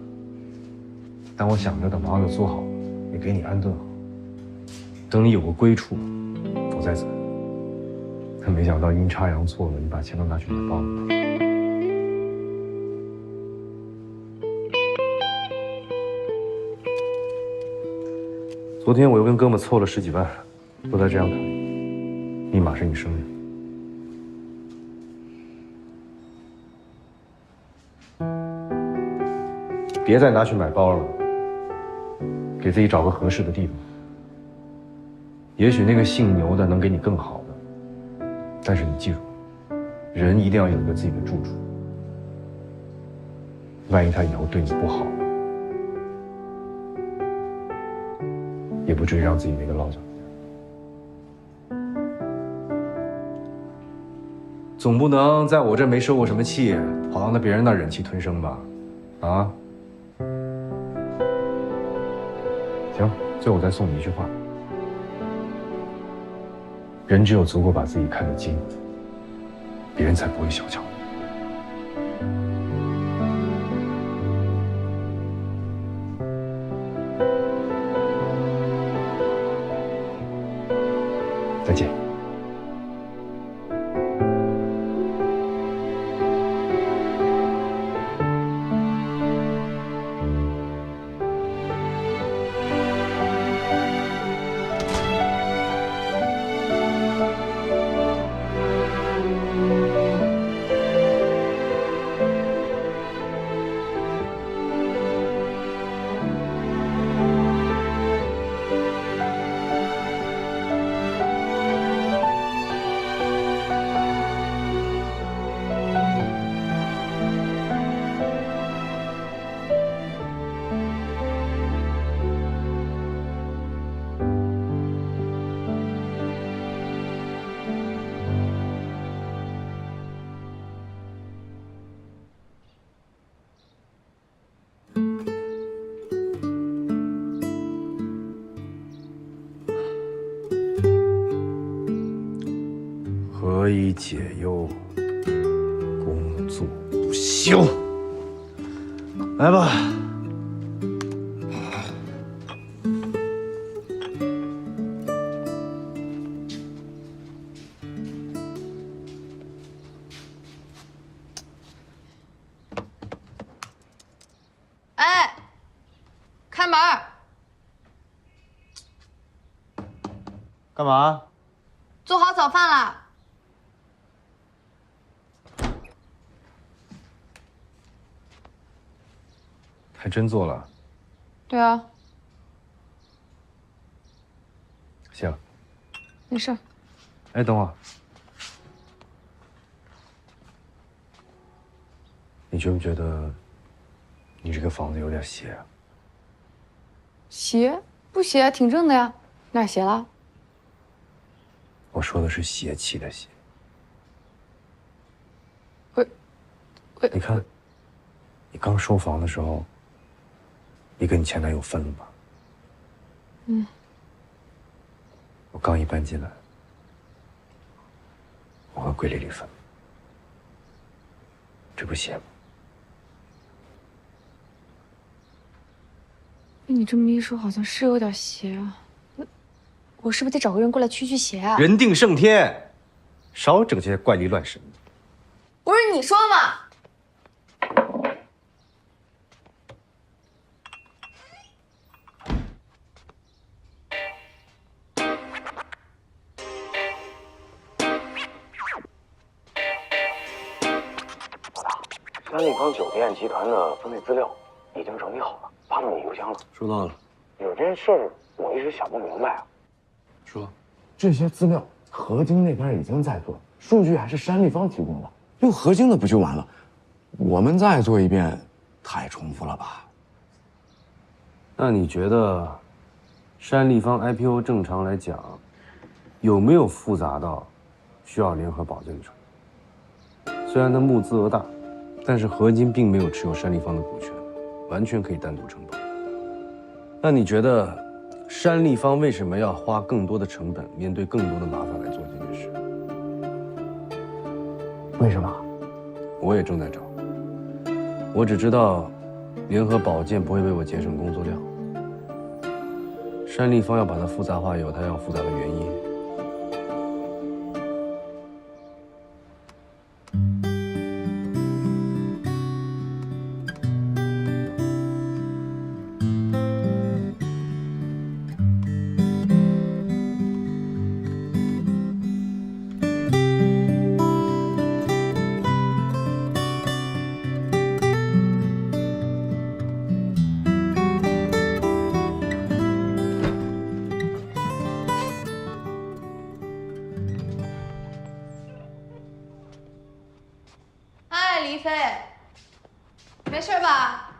但我想着等房子租好，也给你安顿好，等你有个归处，我再走。但没想到阴差阳错的，你把钱都拿去买包了。昨天我又跟哥们凑了10几万，不再这样谈，立马是你生日。别再拿去买包了，给自己找个合适的地方。也许那个姓牛的能给你更好的，但是你记住，人一定要有一个自己的住处。万一他以后对你不好，也不至于让自己没个落脚。总不能在我这没受过什么气，跑到那别人那忍气吞声吧？啊？行，最后我再送你一句话：人只有足够把自己看得精，别人才不会小瞧你。再见。何以解忧，工作不休。来吧。哎，开门！干嘛？做好早饭了。还真做了。对啊，行。没事。哎，等会儿，你觉不觉得你这个房子有点邪啊？邪？不邪，挺正的呀，哪儿邪了？我说的是邪气的邪。你看，你刚收房的时候，你跟你前男友分了吧？嗯。我刚一搬进来，我和桂丽丽分了，这不邪吗？被你这么一说，好像是有点邪啊。我是不是得找个人过来驱邪啊？人定胜天，少整些怪力乱神的。不是你说嘛？三立方酒店集团的分类资料已经整理好了，发到你邮箱了。收到了。有件事儿我一直想不明白啊。说，这些资料何晶那边已经在做，数据还是山立方提供的，用何晶的不就完了？我们再做一遍，太重复了吧？那你觉得，山立方 IPO 正常来讲，有没有复杂到需要联合保荐的程度？虽然它募资额大，但是何晶并没有持有山立方的股权，完全可以单独承保。那你觉得，山立方为什么要花更多的成本，面对更多的麻烦来做这件事？为什么？我也正在找。我只知道，联合保荐不会为我节省工作量。山立方要把它复杂化，有它要复杂的原因。黎飞，没事吧？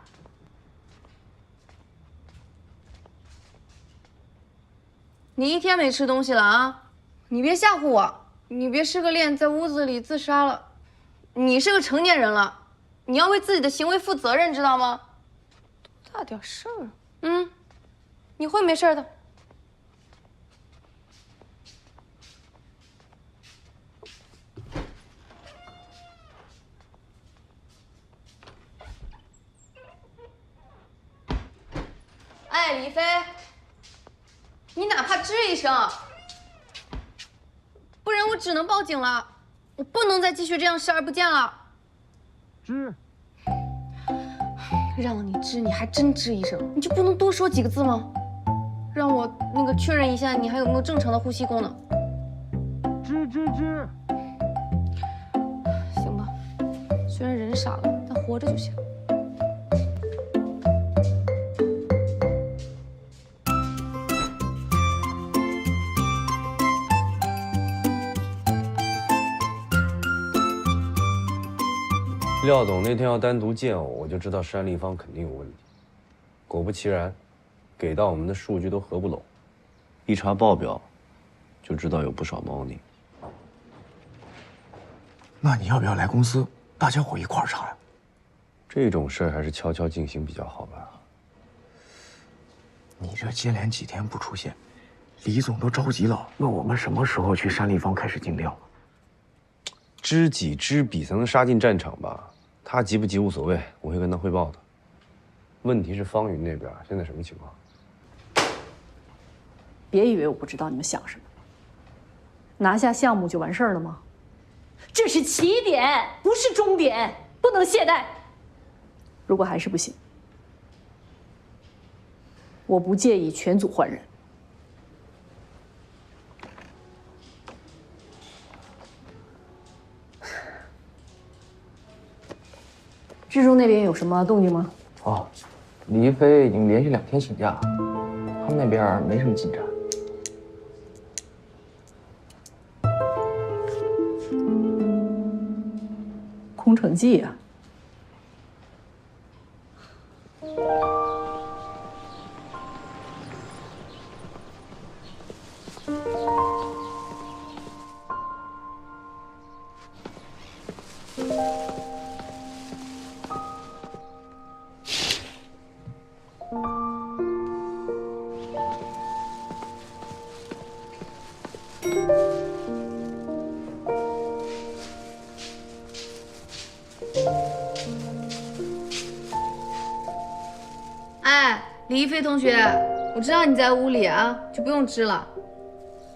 你一天没吃东西了啊！你别吓唬我，你别失个恋在屋子里自杀了。你是个成年人了，你要为自己的行为负责任，知道吗？多大点事儿啊！你会没事的。哎，李飞，你哪怕吱一声，不然我只能报警了。我不能再继续这样视而不见了。吱，让你吱，你还真吱一声，你就不能多说几个字吗？让我那个确认一下，你还有没有正常的呼吸功能？吱吱吱。行吧，虽然人傻了，但活着就行。廖董那天要单独见我就知道山立方肯定有问题。果不其然，给到我们的数据都合不拢，一查报表，就知道有不少猫腻。那你要不要来公司，大家伙一块儿查呀？这种事儿还是悄悄进行比较好吧。你这接连几天不出现，李总都着急了，问我们什么时候去山立方开始尽调。知己知彼才能杀进战场吧。他急不急无所谓，我会跟他汇报的。问题是方云那边现在什么情况？别以为我不知道你们想什么。拿下项目就完事儿了吗？这是起点，不是终点，不能懈怠。如果还是不行，我不介意全组换人。志忠那边有什么动静吗？哦，李一飞已经连续2天请假，他们那边没什么进展。空城计啊！哎，李一飞同学，我知道你在屋里啊，就不用支了。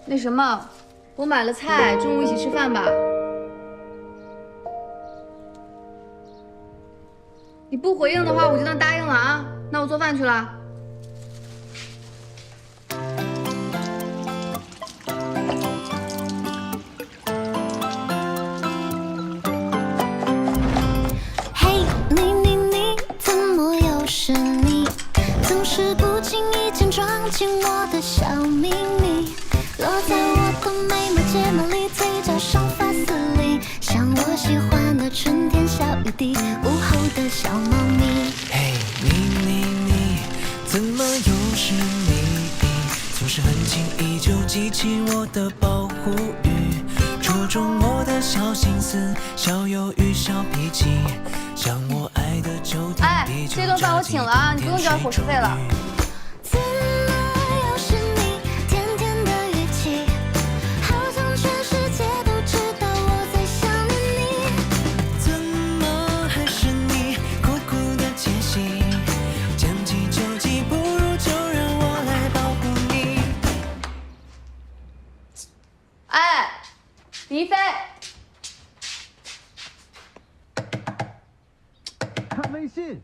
那什么，我买了菜，中午一起吃饭吧。你不回应的话，我就当答应了啊。那我做饭去了。嘿，你，怎么又是你？总是不经意间装进我的小秘密，落在我的眉毛睫毛里，嘴角上发丝里，像我喜欢的春天小雨滴，午后的小猫咪。嘿，你，怎么又是你？总是很轻易就激起我的保护欲，戳中我的小心思，小忧郁，小脾气，像我爱的秋天。哎，这顿饭我请了啊，你不用交伙食费了。怎么又是你？甜甜的语气，好像全世界都知道我在想念你。怎么还是你？苦苦的窃喜，将计就计，不如就让我来保护你。哎，李一飞，看微信。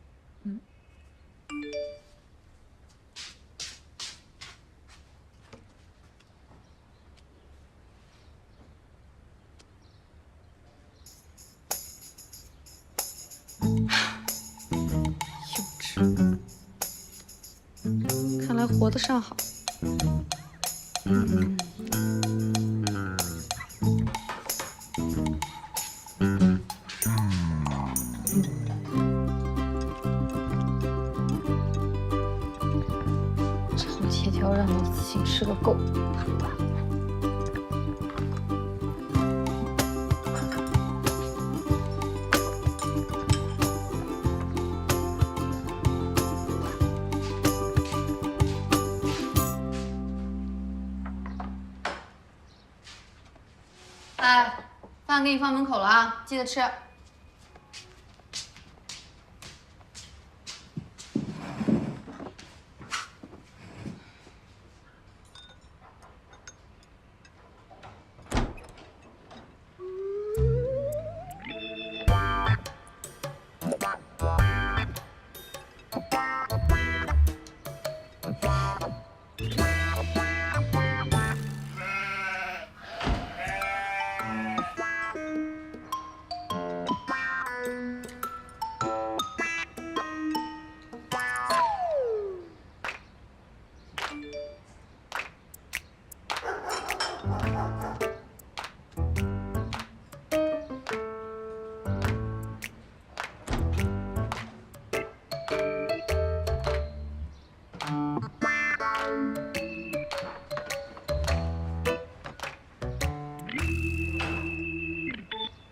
看来活得尚好。炒铁条让让你自己吃个够。哎，饭给你放门口了啊，记得吃。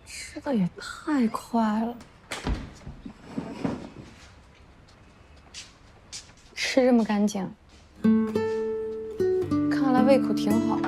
吃的也太快了，吃这么干净，看来胃口挺好。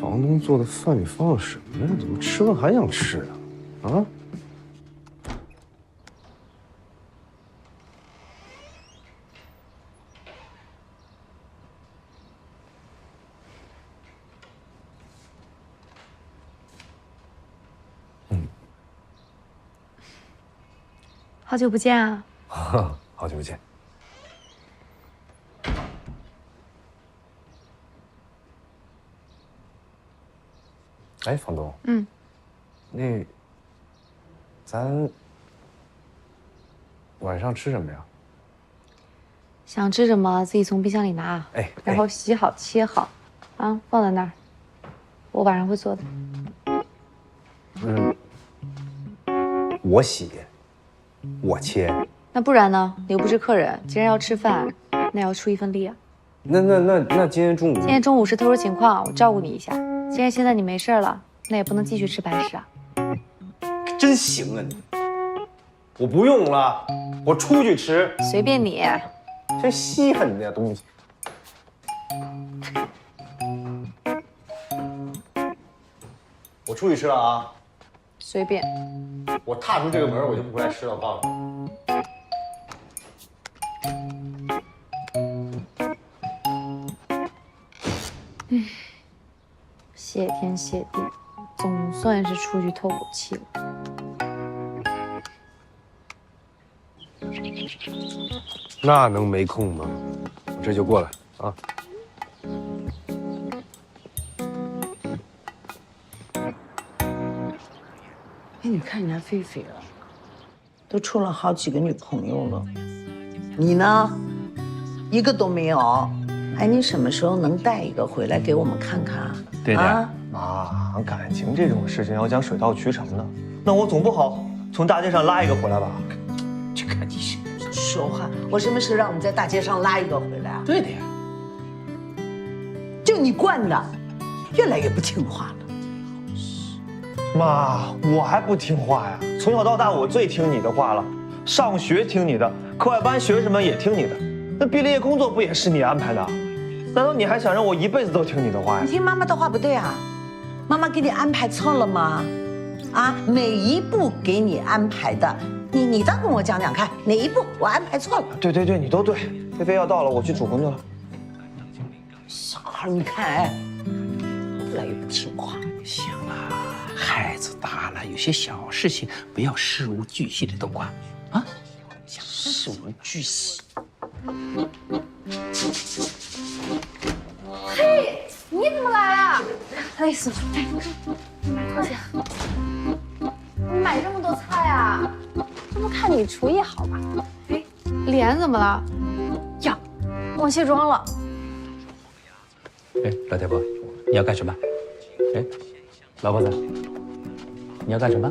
房东做的饭里放了什么呀？怎么吃了还想吃啊？啊？好久不见啊！好久不见。哎，房东，那咱晚上吃什么呀？想吃什么自己从冰箱里拿，然后洗好切好，啊，放在那儿。我晚上会做的。我洗，我切。那不然呢？你又不是客人，既然要吃饭，那要出一份力啊。那今天中午？今天中午是特殊情况，我照顾你一下。既然现在你没事了，那也不能继续吃白食啊。真行啊你！我不用了，我出去吃。随便你。真稀罕你那东西。我出去吃了啊。随便。我踏出这个门，我就不回来吃了，我告诉你。谢天谢地，总算是出去透口气了。那能没空吗？我这就过来啊。哎，你看人家菲菲了，都处了好几个女朋友了，你呢？一个都没有。哎，你什么时候能带一个回来给我们看看啊？爹爹，妈，感情这种事情要讲水到渠成的，那我总不好从大街上拉一个回来吧？这个你说话，我什么时候让你在大街上拉一个回来啊？对的呀，就你惯的，越来越不听话了。妈，我还不听话呀？从小到大我最听你的话了，上学听你的，课外班学什么也听你的，那毕了业工作不也是你安排的？难道你还想让我一辈子都听你的话呀？你听妈妈的话不对啊，妈妈给你安排错了吗？啊，每一步给你安排的，你倒跟我讲讲看，哪一步我安排错了？对，你都对。菲菲要到了，我去煮馄饨了。小孩，你看，哎，越来越不听话。行了，孩子大了，有些小事情不要事无巨细的都管啊。行。是我们巨喜。嘿，你怎么来啊？累死了！快点！你买这么多菜啊？这不看你厨艺好吧？哎，脸怎么了？呀，忘卸妆了。哎，老太婆，你要干什么？哎，老婆子，你要干什么？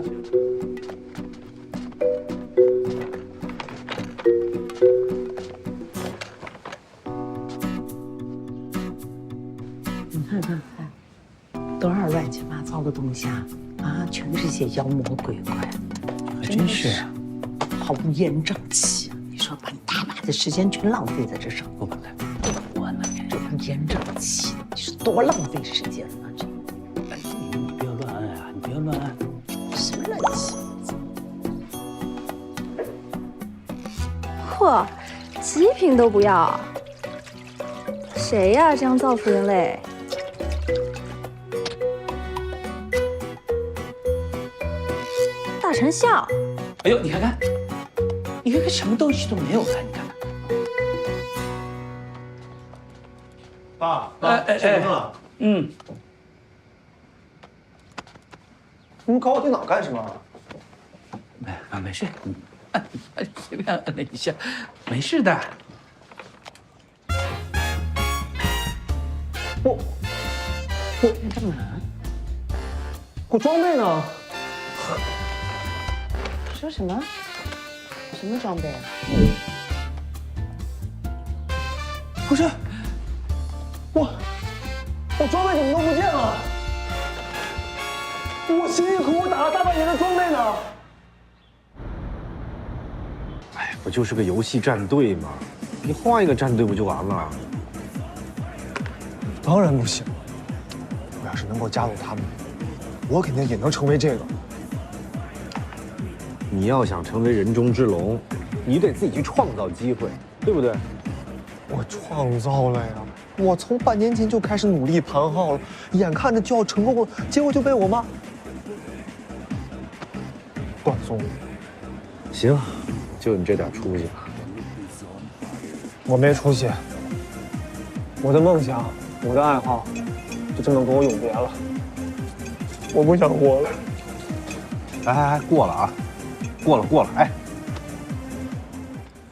你看看，多少乱七八糟的东西啊！啊，全是些妖魔鬼怪，还真是啊，好乌烟瘴气啊！你说把你大把的时间全浪费在这上，不管了，这乌烟瘴气，你说多浪费时间啊！这，哎，你不要乱按啊，你不要乱按，什么乱七八糟！嚯，极品都不要？谁呀？这样造福人类？大丞相。哎呦，你看看，你看看什么东西都没有了，你看看。爸，结婚了。嗯。你们搞我电脑干什么？没事，随便按了一下，没事的。你干嘛？我装备呢？说什么？什么装备啊？不是，我装备怎么都不见了？我辛辛苦苦打了大半年的装备呢？哎，不就是个游戏战队吗？你换一个战队不就完了？当然不行。我要是能够加入他们，我肯定也能成为这个。你要想成为人中之龙，你得自己去创造机会，对不对？我创造了呀！我从半年前就开始努力盘号了，眼看着就要成功了，结果就被我妈断送了。行，就你这点出息吧。我没出息，我的梦想，我的爱好，就这么跟我永别了。我不想活了。哎，过了啊，过了，哎。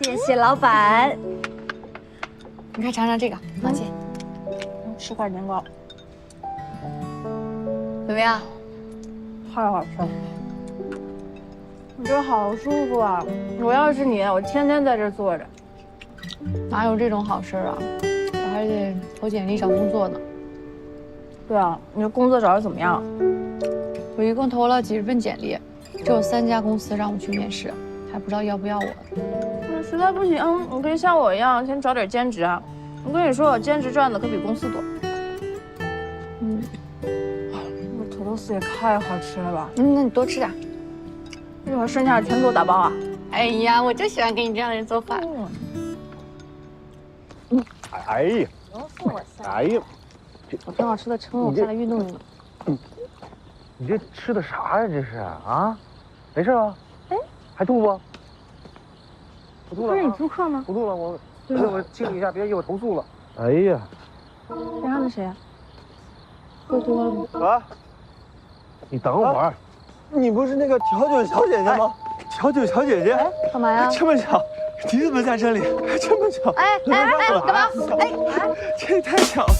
谢谢老板。你快尝尝这个，放心。吃块年糕，怎么样？太好吃了。我觉得好舒服啊！我要是你，我天天在这坐着。哪有这种好事啊？我还得投简历找工作呢。对啊，你这工作找的怎么样？我一共投了几十份简历，只有3家公司让我去面试，还不知道要不要我。那实在不行，你可以像我一样先找点兼职啊。我跟你说，我兼职赚的可比公司多。那土豆丝也太好吃了吧！那你多吃点。一会儿剩下的全给我打包啊！哎呀，我就喜欢给你这样的人做饭。哎呀，哎呀，我挺好吃的，撑了我下来运动运动。你这吃的啥呀？这是啊？没事吧？哎，还吐不？不吐了。不是你租客吗？不吐了，我清理一下，别一会儿投诉了。哎呀，边上的谁啊？喝多了。啊！你等会儿。你不是那个调酒小姐姐吗？调酒小姐姐，干嘛呀？这么巧，你怎么在这里？这么巧！哎，干嘛？哎，这也太巧了。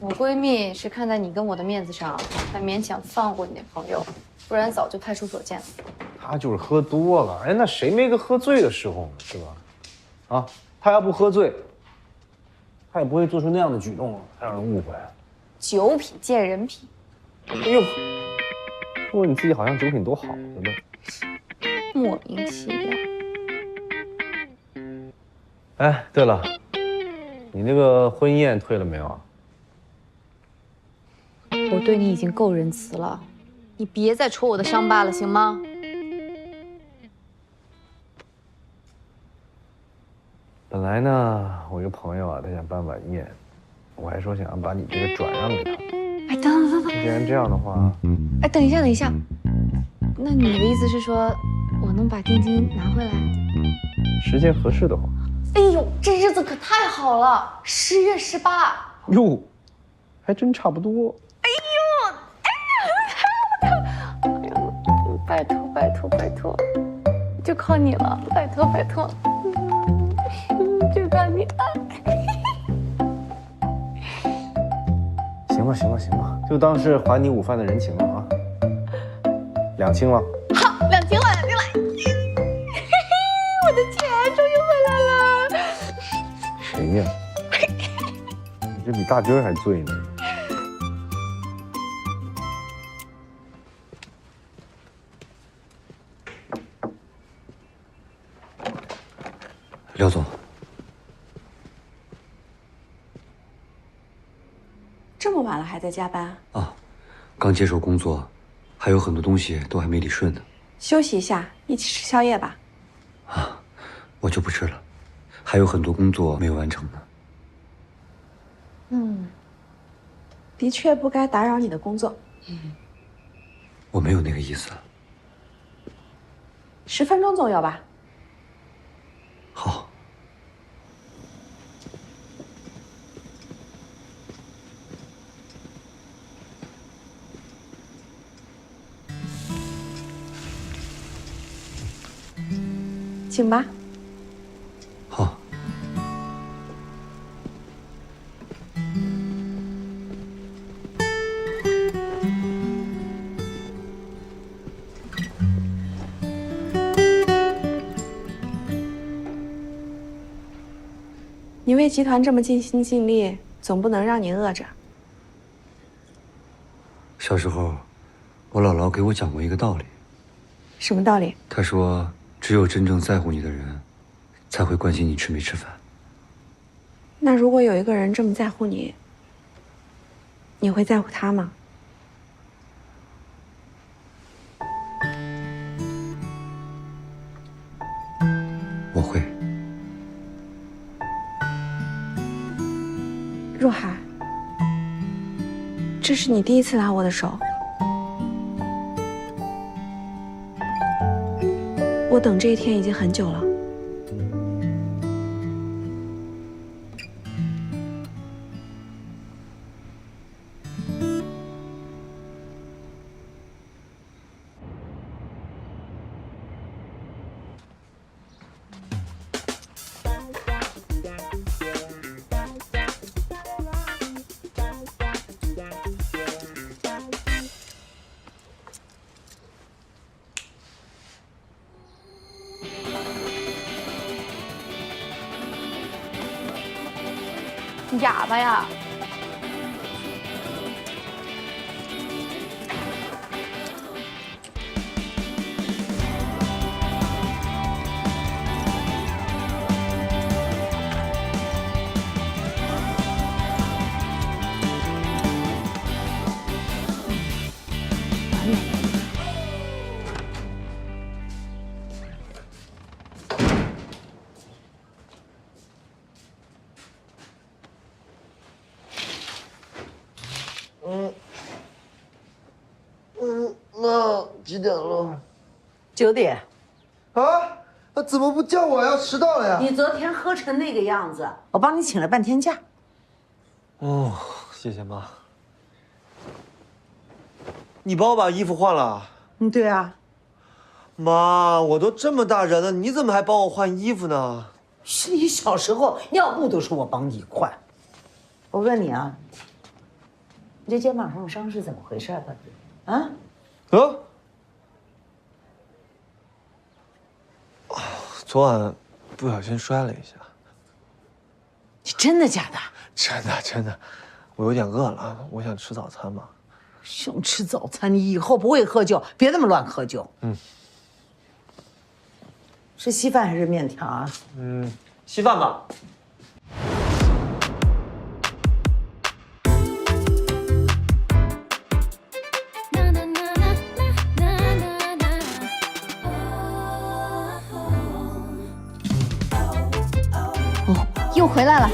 我闺蜜是看在你跟我的面子上，才勉强放过你那朋友，不然早就派出所见了。他就是喝多了，哎，那谁没个喝醉的时候呢？是吧？啊，他要不喝醉，他也不会做出那样的举动，还让人误会。酒品见人品。哎呦，说你自己好像酒品多好似的。莫名其妙。哎，对了，你那个婚宴退了没有啊？我对你已经够仁慈了，你别再戳我的伤疤了，行吗？本来呢，我一个朋友啊，他想办晚宴，我还说想要把你这个转让给他。哎，等。既然这样的话，哎，等一下，等一下。那你的意思是说，我能把定金拿回来？时间合适的话。哎呦，这日子可太好了，10月18。哟，还真差不多。拜托拜托拜托，就靠你了，拜托拜托，就靠你了。行吧行吧行吧，就当是还你午饭的人情了啊。2清了。好，2清了，2清了。我的钱终于回来了。谁呀？你这比大军还醉呢。廖总，这么晚了还在加班？刚接手工作，还有很多东西都还没理顺呢。休息一下，一起吃宵夜吧。我就不吃了，还有很多工作没有完成呢。的确不该打扰你的工作。我没有那个意思。 10分钟总有吧？好。请吧。好。你为集团这么尽心尽力，总不能让你饿着。小时候，我姥姥给我讲过一个道理。什么道理？她说，只有真正在乎你的人，才会关心你吃没吃饭。那如果有一个人这么在乎你，你会在乎他吗？我会。若海，这是你第一次拉我的手。我等这一天已经很久了。哑巴呀！那几点了？9点。啊？怎么不叫我？要迟到了呀！你昨天喝成那个样子，我帮你请了半天假。哦，谢谢妈。你帮我把衣服换了？对啊。妈，我都这么大人了，你怎么还帮我换衣服呢？是你小时候尿布都是我帮你换。我问你啊，你这肩膀上的伤是怎么回事啊？啊？昨晚不小心摔了一下。你真的假的？真的真的，我有点饿了，我想吃早餐嘛。想吃早餐，你以后不会喝酒，别那么乱喝酒。是稀饭还是面条啊？稀饭吧。回来了。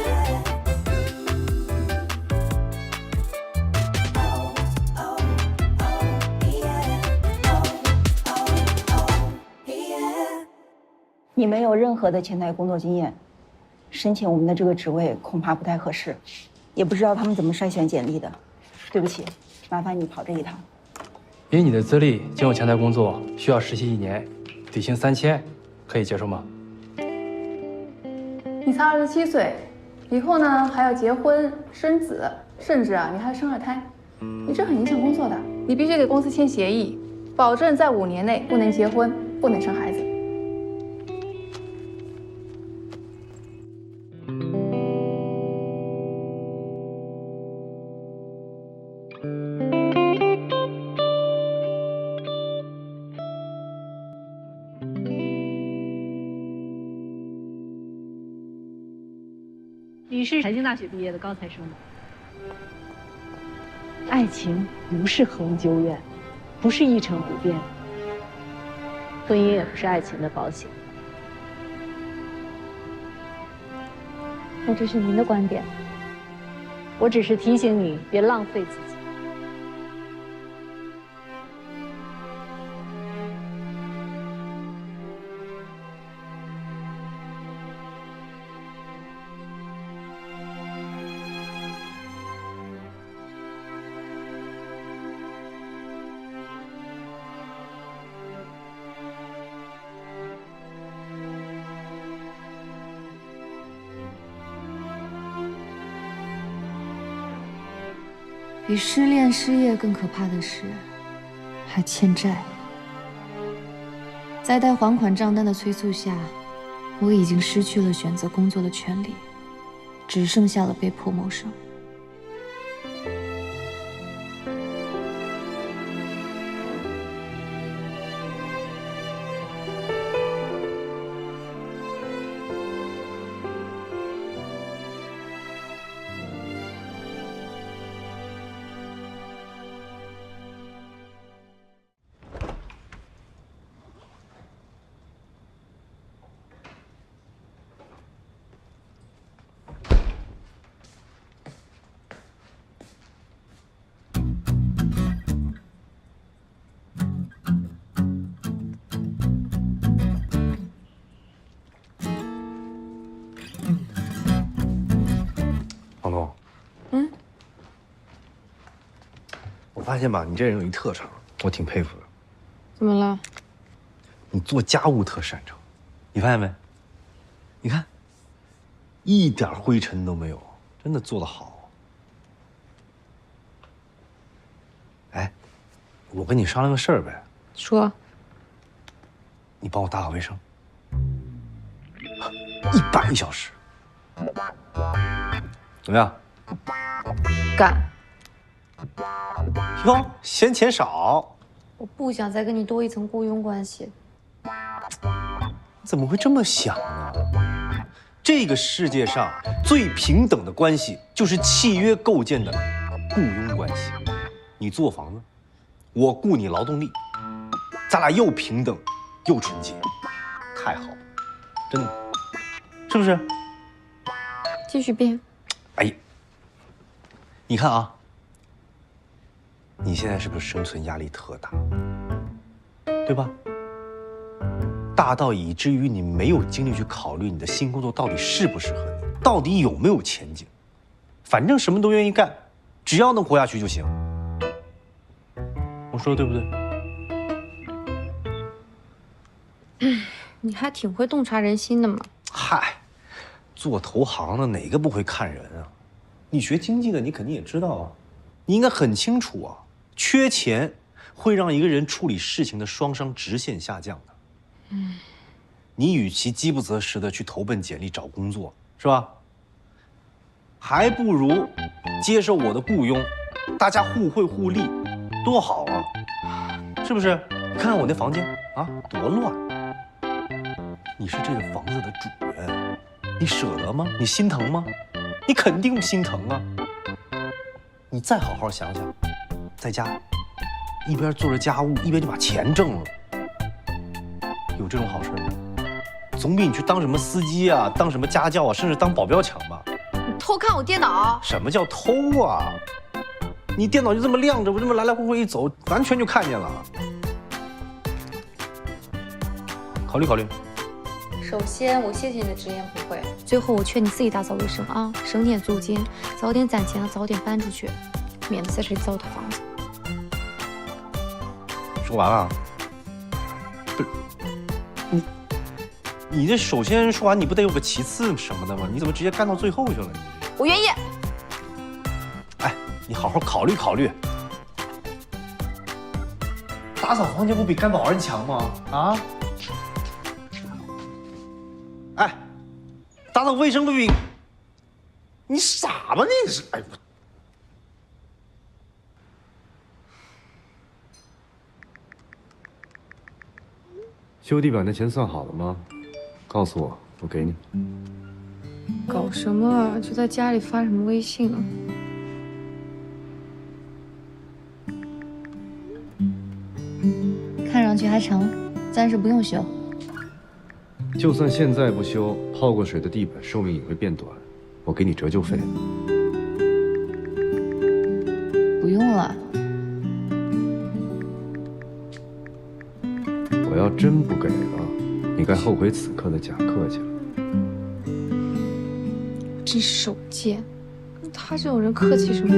你没有任何的前台工作经验，申请我们的这个职位恐怕不太合适，也不知道他们怎么筛选简历的。对不起，麻烦你跑这一趟。以你的资历，进入前台工作需要实习1年，底薪3000，可以接受吗？你才27岁，以后呢还要结婚生子，甚至你还生2胎，你这很影响工作的。你必须给公司签协议，保证在5年内不能结婚，不能生孩子。你是财经大学毕业的高材生吗？爱情不是恒久远，不是一成不变，婚姻也不是爱情的保险。那这是您的观点。我只是提醒你别浪费自己。比失恋失业更可怕的是，还欠债。在贷还款账单的催促下，我已经失去了选择工作的权利，只剩下了被迫谋生。王东，我发现吧，你这人有一特长，我挺佩服的。怎么了？你做家务特擅长，你发现没？你看，一点灰尘都没有，真的做得好。哎，我跟你商量个事儿呗。说。你帮我打扫卫生，100小时，怎么样？干。哟，嫌钱少？我不想再跟你多一层雇佣关系。怎么会这么想呢？这个世界上最平等的关系就是契约构建的雇佣关系。你租我房子，我雇你劳动力，咱俩又平等又纯洁，太好了，真的，是不是？继续编。哎呀，你看啊，你现在是不是生存压力特大？对吧？大到以至于你没有精力去考虑你的新工作到底适不适合你，到底有没有前景。反正什么都愿意干，只要能活下去就行。我说的对不对？你还挺会洞察人心的嘛。嗨，做投行的哪个不会看人啊？你学经济的，你肯定也知道啊。你应该很清楚啊，缺钱会让一个人处理事情的双商直线下降的。你与其饥不择食的去投奔简历找工作，是吧？还不如接受我的雇佣，大家互惠互利，多好啊！是不是？你看看我那房间啊，多乱！你是这个房子的主人，你舍得吗？你心疼吗？你肯定心疼啊！你再好好想想，在家一边做着家务，一边就把钱挣了，有这种好事吗？总比你去当什么司机啊、当什么家教啊，甚至当保镖强吧？你偷看我电脑？什么叫偷啊？你电脑就这么亮着，我这么来来回回一走，完全就看见了。考虑考虑。首先，我谢谢你的直言不讳。最后，我劝你自己打扫卫生啊，省点租金，早点攒钱，早点搬出去，免得在这里糟蹋房子。说完了？不是，你这首先说完，你不得有个其次什么的吗？你怎么直接干到最后去了？我愿意。哎，你好好考虑考虑。打扫房间不比干保安强吗？啊？哎，打扫卫生不比？你傻吧你是？哎，修地板的钱算好了吗？告诉我，我给你。搞什么啊？就在家里发什么微信啊？看上去还成，暂时不用修。就算现在不修，泡过水的地板寿命也会变短，我给你折旧费。不用了。我要真不给了，你该后悔此刻的假客气了。真手贱，跟他这种人客气什么？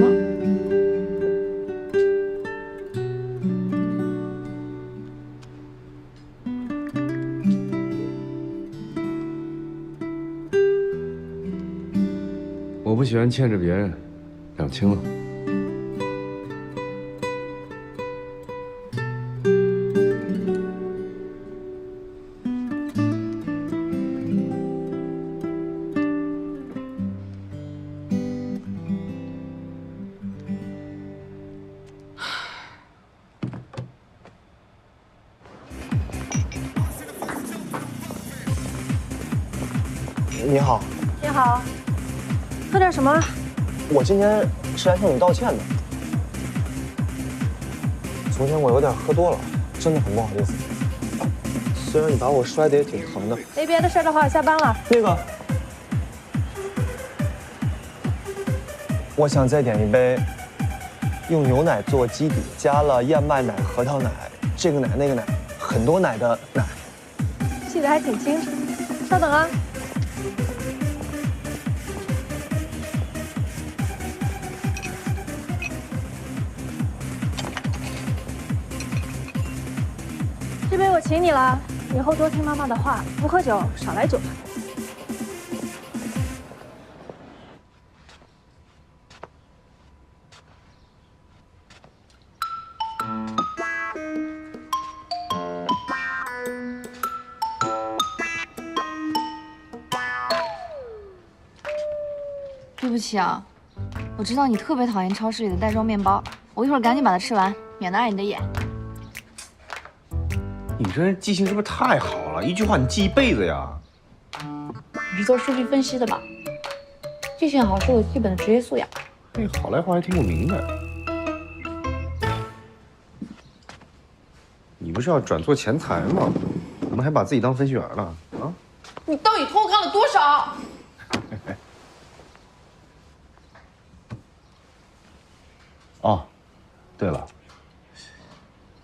我不喜欢欠着别人，两清了。你好，你好，喝点什么？我今天是来向你道歉的。昨天我有点喝多了，真的很不好意思。虽然你把我摔得也挺疼的。没别的事的话，下班了。那个，我想再点一杯，用牛奶做基底，加了燕麦奶、核桃奶，这个奶那个奶，很多奶的奶。记得还挺清楚。稍等啊。这杯我请你了，以后多听妈妈的话，不喝酒，少来酒吧。对不起啊，我知道你特别讨厌超市里的袋装面包，我一会儿赶紧把它吃完，免得碍你的眼。你这人记性是不是太好了？一句话你记一辈子呀？你是做数据分析的吧？记性好是我基本的职业素养。哎，好赖话还听不明白。你不是要转做钱财吗？怎么还把自己当分析员了？啊？你到底偷看了多少？哦，对了，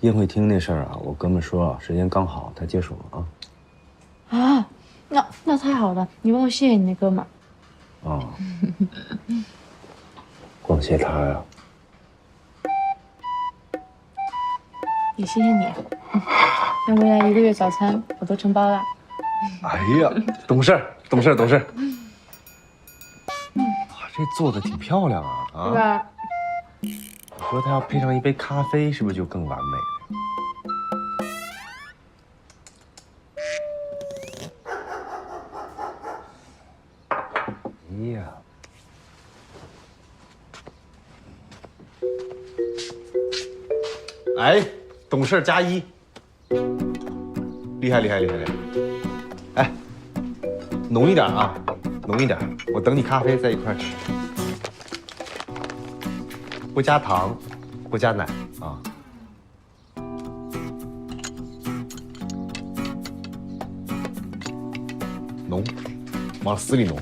宴会厅那事儿啊，我哥们说啊，时间刚好，他接手了啊。啊，那太好了，你帮我谢谢你那哥们儿。哦，光谢他呀。也谢谢你，那未来1个月早餐我都承包了。哎呀，懂事。这做的挺漂亮啊！啊，是吧？你说它要配上一杯咖啡，是不是就更完美了？哎呀，哎，懂事加1，厉害！哎，浓一点啊，浓一点，我等你咖啡在一块吃。不加糖，不加奶啊。浓，往死里浓。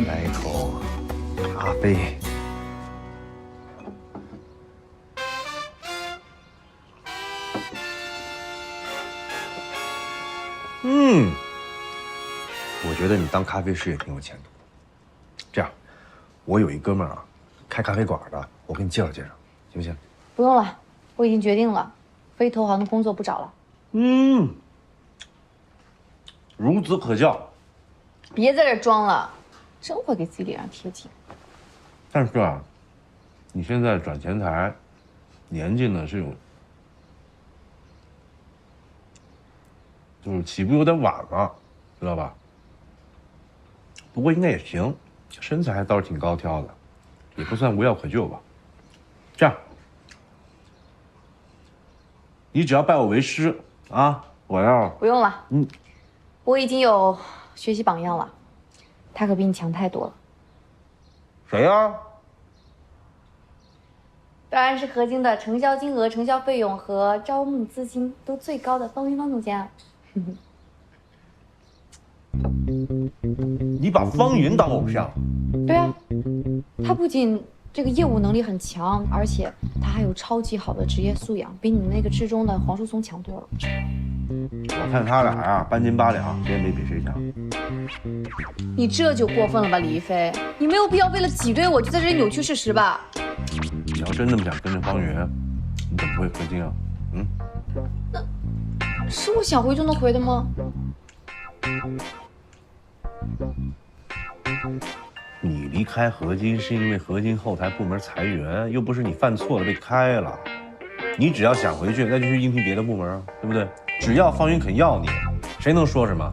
来一口咖啡。我觉得你当咖啡师也挺有前途。这样，我有一哥们儿啊，开咖啡馆的，我给你介绍介绍，行不行？不用了，我已经决定了，非投行的工作不找了。孺子可教。别在这儿装了，真会给自己脸上贴金。但是啊，你现在转前台，年纪呢是有，就是起步有点晚了，知道吧？不过应该也行，身材倒是挺高挑的，也不算无药可救吧。这样，你只要拜我为师啊，我要不用了，我已经有学习榜样了，他可比你强太多了。谁呀？当然是合金的承销金额、承销费用和招募资金都最高的方云方总监啊。你把方云当偶像？对啊，他不仅这个业务能力很强，而且他还有超级好的职业素养，比你们那个之中的黄树松强多了。我看他俩啊，半斤八两，谁也没比谁强。你这就过分了吧，李一飞？你没有必要为了挤兑我就在这里扭曲事实吧？你要真那么想跟着方云，你怎么不会合金啊？是我想回就能回的吗？你离开合金是因为合金后台部门裁员，又不是你犯错了被开了。你只要想回去，那就去应聘别的部门，对不对？只要方云肯要你，谁能说什么？